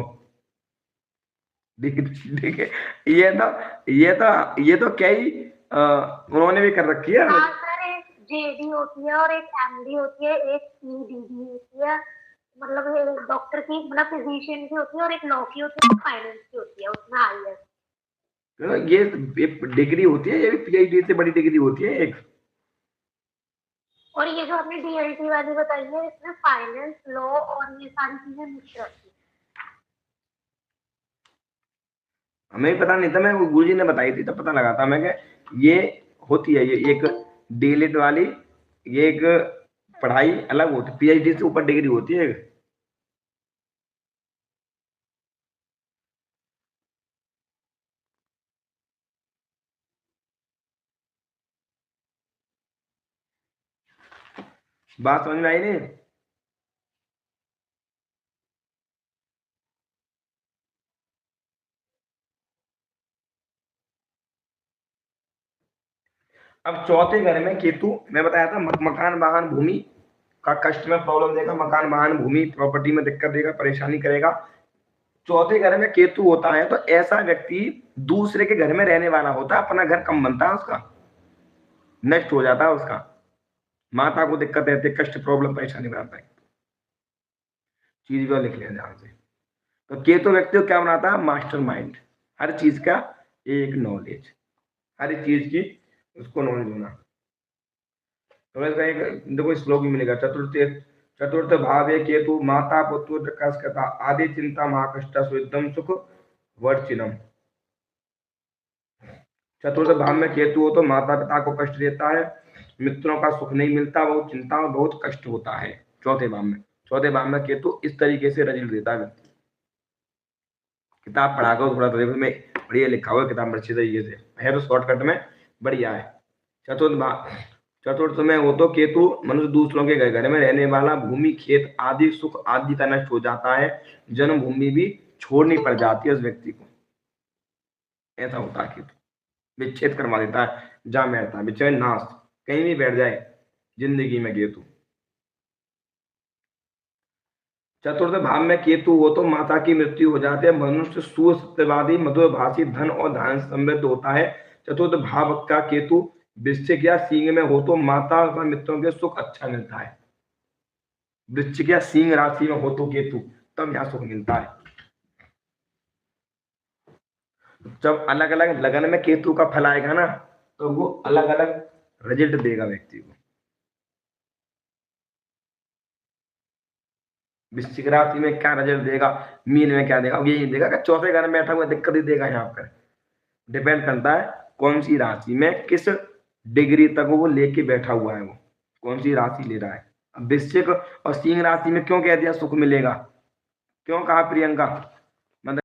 ठीक है, ये तो क्या ही उन्होंने भी कर रखी है। हाँ सर, एक JD होती है और एक MD होती है, एक PDD होती है, मतलब एक डॉक्टर की, मतलब फिजिशियन की होती है, और एक लॉ की होती है, फाइनेंस की होती है, उसमें हाईएस्ट। ये डिग्री होती है, ये भी PhD से बड़ी डिग्री होती है एक। और ये जो आपने DLT वाली बताई है, इसमें फाइनेंस, लॉ और ये सारी चीजें मिक्स रहती है। हमें भी पता नहीं था, मैं गुरुजी ने बताई थी तब पता लगा था मैं कि ये होती है, ये एक डीलिट वाली, ये एक पढ़ाई अलग होती है, PhD से ऊपर डिग्री होती है। बात समझ में आई नहीं? अब चौथे घर में केतु, मैं बताया था मकान वाहन भूमि का कष्ट में प्रॉब्लम देगा, मकान वाहन भूमि प्रॉपर्टी में दिक्कत देगा, परेशानी करेगा। चौथे घर में केतु होता है तो ऐसा व्यक्ति दूसरे के घर में रहने वाला होता है, अपना घर कम बनता है, उसका नष्ट हो जाता है, उसका माता को दिक्कत रहती है, कष्ट प्रॉब्लम परेशानी बनाता है। चीज को लिख लिया ध्यान से। तो केतु व्यक्ति को क्या बनाता है? मास्टर माइंड, हर चीज का एक नॉलेज, हर चीज की उसको नॉलेज होना। तो एक देखो श्लोक भी मिलेगा, चतुर्थ भावे केतु माता पुत्र कथा आदि चिंता महाकष्ट सुदम सुख वर्चिनम। चतुर्थ भाव में केतु हो तो माता पिता को कष्ट देता है, मित्रों का सुख नहीं मिलता, बहुत चिंता और बहुत कष्ट होता है। चौथे भाव में केतु इस तरीके से रिजल्ट देता है। किताब पढ़ा कर थोड़ा देखो, मैं बढ़िया लिखा हुआ किताब अच्छी तरीके से है, तो शॉर्टकट में बढ़िया है। चतुर्थ में हो तो केतु मनुष्य दूसरों के घर में रहने वाला, भूमि खेत आदि सुख आदि का नष्ट हो जाता है, जन्मभूमि भी छोड़नी पड़ जाती है उस व्यक्ति को, ऐसा होता है। केतु विच्छेद करवा देता है, जहां बैठता है विच्छेद नाश, कहीं भी बैठ जाए जिंदगी में केतु। चतुर्थ भाव में केतु हो तो माता की मृत्यु हो जाती है, मनुष्य सुसत्यवादी मधुरभाषी धन और धान समृद्ध होता है। चतुर्थ भाव का केतु वृश्चिक या सिंह में हो तो माता और मित्रों के सुख अच्छा मिलता है। वृश्चिक या सिंह राशि में हो तो केतु, तब यहाँ सुख मिलता है। जब अलग अलग लगन में केतु का फल आएगा ना, तो वो अलग अलग रिजल्ट देगा व्यक्ति को। वृश्चिक राशि में क्या रिजल्ट देगा, मीन में क्या देगा, यही देगा कि चौथे घर में बैठा हुआ दिक्कत ही देगा। यहाँ पर डिपेंड करता है कौन सी राशि में किस डिग्री तक वो लेके बैठा हुआ है, वो कौन सी राशि ले रहा है। वृश्चिक और सिंह राशि में क्यों कह दिया सुख मिलेगा, क्यों कहा प्रियंका?